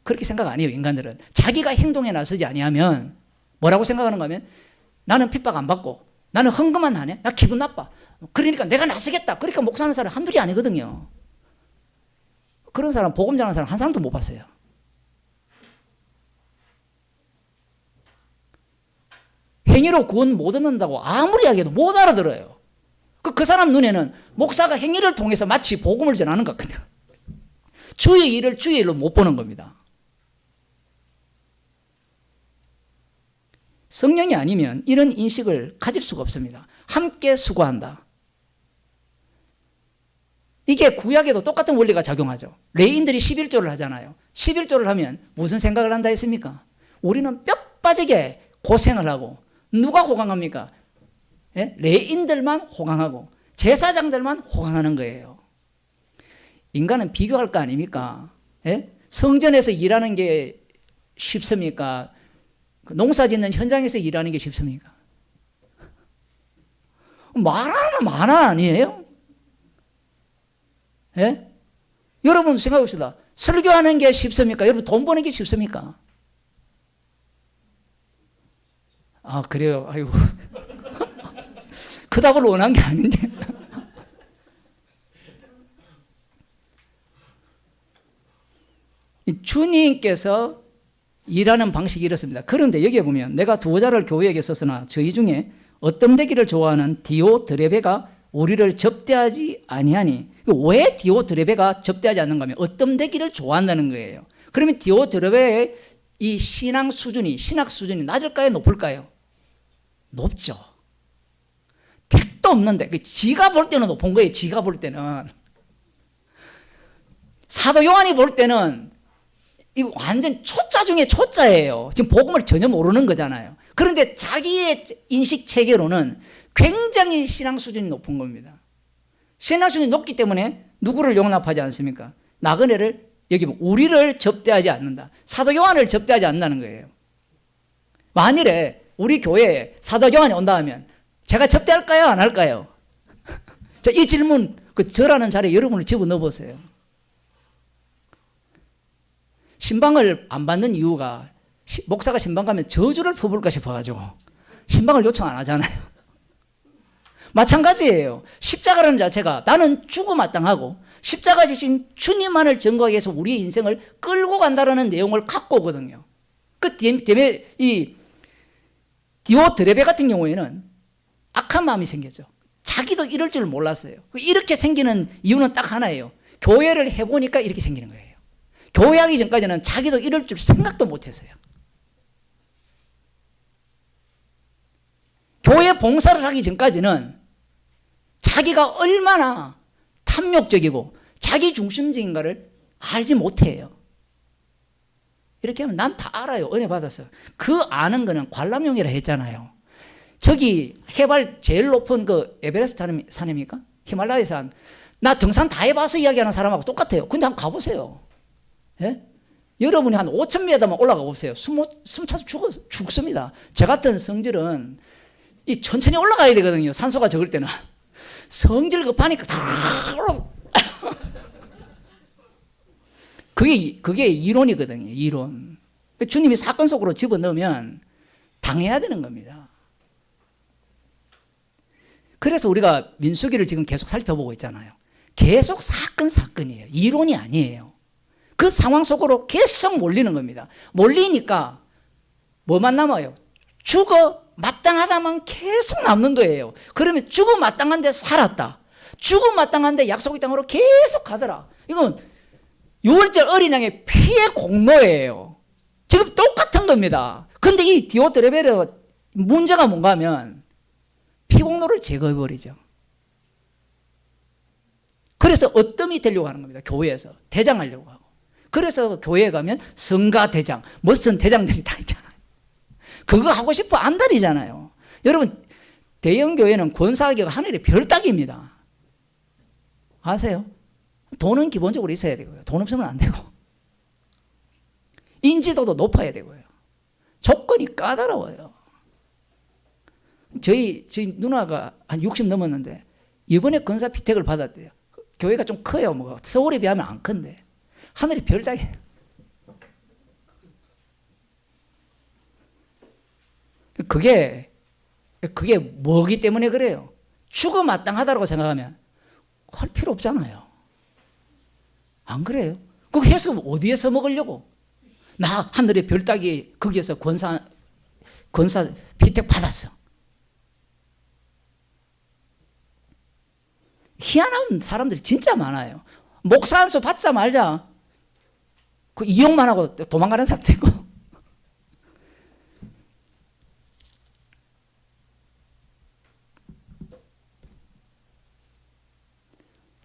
그렇게 생각 안 해요. 인간들은. 자기가 행동에 나서지 아니하면 뭐라고 생각하는가 하면 나는 핍박 안 받고 나는 헌금만 하네. 나 기분 나빠. 그러니까 내가 나서겠다. 그러니까 목사하는 사람 한둘이 아니거든요. 그런 사람, 복음 전하는 사람 한 사람도 못 봤어요. 행위로 구원 못 얻는다고 아무리 이야기해도 못 알아들어요. 그 사람 눈에는 목사가 행위를 통해서 마치 복음을 전하는 것 같거든요. 주의 일을 주의 일로 못 보는 겁니다. 성령이 아니면 이런 인식을 가질 수가 없습니다. 함께 수고한다. 이게 구약에도 똑같은 원리가 작용하죠. 레인들이 11조를 하잖아요. 11조를 하면 무슨 생각을 한다 했습니까? 우리는 뼈 빠지게 고생을 하고 누가 호강합니까? 예? 레인들만 호강하고 제사장들만 호강하는 거예요. 인간은 비교할 거 아닙니까? 예? 성전에서 일하는 게 쉽습니까? 농사 짓는 현장에서 일하는 게 쉽습니까? 말하면 만화 아니에요? 예? 여러분 생각해 봅시다. 설교하는 게 쉽습니까? 여러분 돈 버는 게 쉽습니까? 아, 그래요? 아이고. 그 답을 원한 게 아닌데. 주님께서 일하는 방식이 이렇습니다. 그런데 여기에 보면 내가 두어자를 교회에게 썼으나 저희 중에 어떤 되기를 좋아하는 디오드레베가 우리를 접대하지 아니하니. 왜 디오드레베가 접대하지 않는가 하면 어떤 되기를 좋아한다는 거예요. 그러면 디오드레베의 이 신앙 수준이, 신학 수준이 낮을까요? 높을까요? 높죠. 택도 없는데 지가 볼 때는 높은 거예요. 지가 볼 때는. 사도 요한이 볼 때는 이거 완전 초짜 중에 초짜예요. 지금 복음을 전혀 모르는 거잖아요. 그런데 자기의 인식 체계로는 굉장히 신앙 수준이 높은 겁니다. 신앙 수준이 높기 때문에 누구를 용납하지 않습니까? 나그네를 여기 우리를 접대하지 않는다. 사도 요한을 접대하지 않는다는 거예요. 만일에 우리 교회에 사도 요한이 온다 하면 제가 접대할까요? 안 할까요? 자, 이 질문 저라는 자리에 여러분을 집어넣어 보세요. 신방을 안 받는 이유가 목사가 신방 가면 저주를 퍼부을까 싶어가지고 신방을 요청 안 하잖아요. 마찬가지예요. 십자가라는 자체가 나는 죽어마땅하고 십자가 지신 주님만을 증거하기 위해서 우리의 인생을 끌고 간다는 내용을 갖고 오거든요. 그 때문에 이 디오드레베 같은 경우에는 악한 마음이 생겼죠. 자기도 이럴 줄 몰랐어요. 이렇게 생기는 이유는 딱 하나예요. 교회를 해보니까 이렇게 생기는 거예요. 교회하기 전까지는 자기도 이럴 줄 생각도 못했어요. 교회 봉사를 하기 전까지는 자기가 얼마나 탐욕적이고 자기 중심적인가를 알지 못해요. 이렇게 하면 난 다 알아요. 은혜 받았어요. 그 아는 거는 관람용이라 했잖아요. 저기 해발 제일 높은 그 에베레스트 산입니까? 히말라야 산. 나 등산 다 해봐서 이야기하는 사람하고 똑같아요. 근데 한번 가보세요. 예? 여러분이 한 5,000m만 올라가 보세요. 숨 차서 죽습니다. 저 같은 성질은 이 천천히 올라가야 되거든요. 산소가 적을 때는. 성질 급하니까 다 올라가. 그게 이론이거든요. 이론. 주님이 사건 속으로 집어넣으면 당해야 되는 겁니다. 그래서 우리가 민수기를 지금 계속 살펴보고 있잖아요. 계속 사건이에요. 이론이 아니에요. 그 상황 속으로 계속 몰리는 겁니다. 몰리니까 뭐만 남아요? 죽어 마땅하다만 계속 남는 거예요. 그러면 죽어 마땅한데 살았다. 죽어 마땅한데 약속의 땅으로 계속 가더라. 이건 6월절 어린 양의 피의 공로예요. 지금 똑같은 겁니다. 근데 이 디오트레벨의 문제가 뭔가 하면 피공로를 제거해버리죠. 그래서 어뜸이 되려고 하는 겁니다. 교회에서 대장하려고 하고. 그래서 교회에 가면 성가대장, 멋진 대장들이 다 있잖아요. 그거 하고 싶어 안달이잖아요. 여러분, 대형 교회는 권사하기가 하늘의 별 따기입니다. 아세요? 돈은 기본적으로 있어야 되고요. 돈 없으면 안 되고. 인지도도 높아야 되고요. 조건이 까다로워요. 저희 누나가 한 60 넘었는데 이번에 권사 피택을 받았대요. 교회가 좀 커요. 뭐 서울에 비하면 안 큰데. 하늘이 별 따기. 그게 뭐기 때문에 그래요? 죽어 마땅하다고 생각하면 할 필요 없잖아요. 안 그래요? 그거 해서 어디에서 먹으려고? 나 하늘의 별 따기 거기에서 권사 피택 받았어. 희한한 사람들이 진짜 많아요. 목사 한 수 받자 말자. 그 이용만 하고 도망가는 사람도 있고.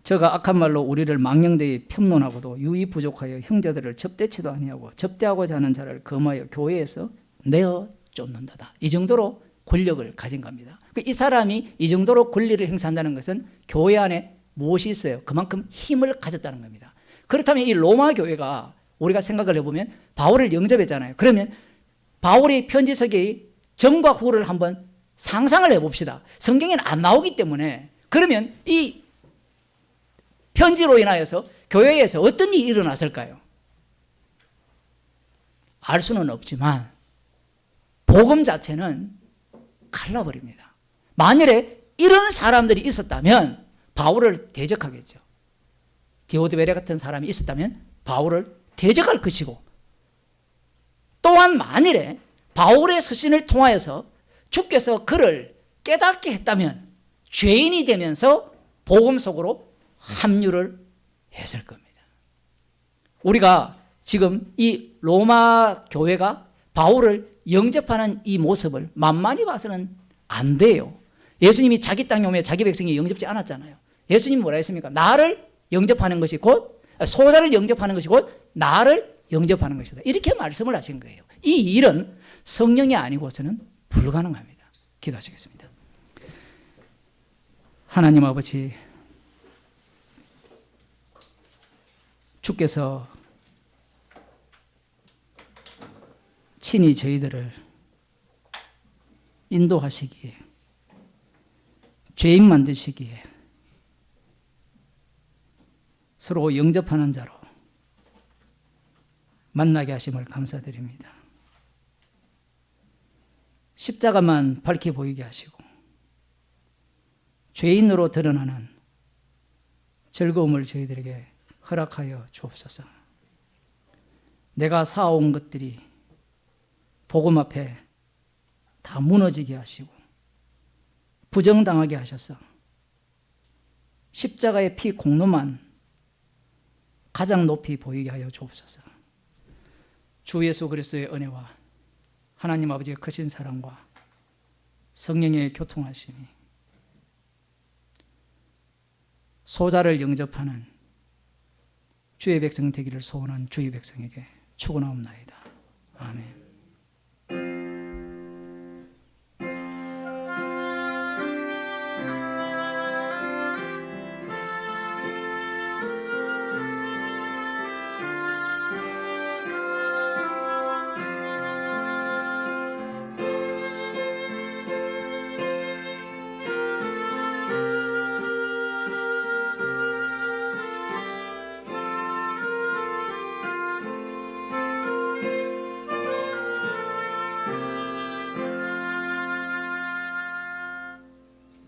저가 악한 말로 우리를 망령되이 폄론하고도 유의 부족하여 형제들을 접대치도 아니하고 접대하고자 하는 자를 금하여 교회에서 내어 쫓는다다. 이 정도로 권력을 가진 겁니다. 이 사람이 이 정도로 권리를 행사한다는 것은 교회 안에 무엇이 있어요? 그만큼 힘을 가졌다는 겁니다. 그렇다면 이 로마 교회가 우리가 생각을 해보면 바울을 영접했잖아요. 그러면 바울의 편지서기의 전과 후를 한번 상상을 해봅시다. 성경에는 안 나오기 때문에. 그러면 이 편지로 인하여서 교회에서 어떤 일이 일어났을까요? 알 수는 없지만 복음 자체는 갈라버립니다. 만일에 이런 사람들이 있었다면 바울을 대적하겠죠. 디오드베레 같은 사람이 있었다면 바울을 대적할 것이고, 또한 만일에 바울의 서신을 통하여서 주께서 그를 깨닫게 했다면 죄인이 되면서 복음 속으로 합류를 했을 겁니다. 우리가 지금 이 로마 교회가 바울을 영접하는 이 모습을 만만히 봐서는 안 돼요. 예수님이 자기 땅에 오면 자기 백성이 영접지 않았잖아요. 예수님이 뭐라 했습니까? 나를 영접하는 것이 곧 소자를 영접하는 것이 곧 나를 영접하는 것이다. 이렇게 말씀을 하신 거예요. 이 일은 성령이 아니고서는 불가능합니다. 기도하시겠습니다. 하나님 아버지, 주께서 친히 저희들을 인도하시기에, 죄인 만드시기에 서로 영접하는 자로 만나게 하심을 감사드립니다. 십자가만 밝히 보이게 하시고 죄인으로 드러나는 즐거움을 저희들에게 허락하여 주옵소서. 내가 쌓아온 것들이 복음 앞에 다 무너지게 하시고 부정당하게 하셔서 십자가의 피 공로만 가장 높이 보이게 하여 주옵소서. 주 예수 그리스도의 은혜와 하나님 아버지의 크신 사랑과 성령의 교통하심이 소자를 영접하는 주의 백성 되기를 소원한 주의 백성에게 축원하옵나이다. 아멘.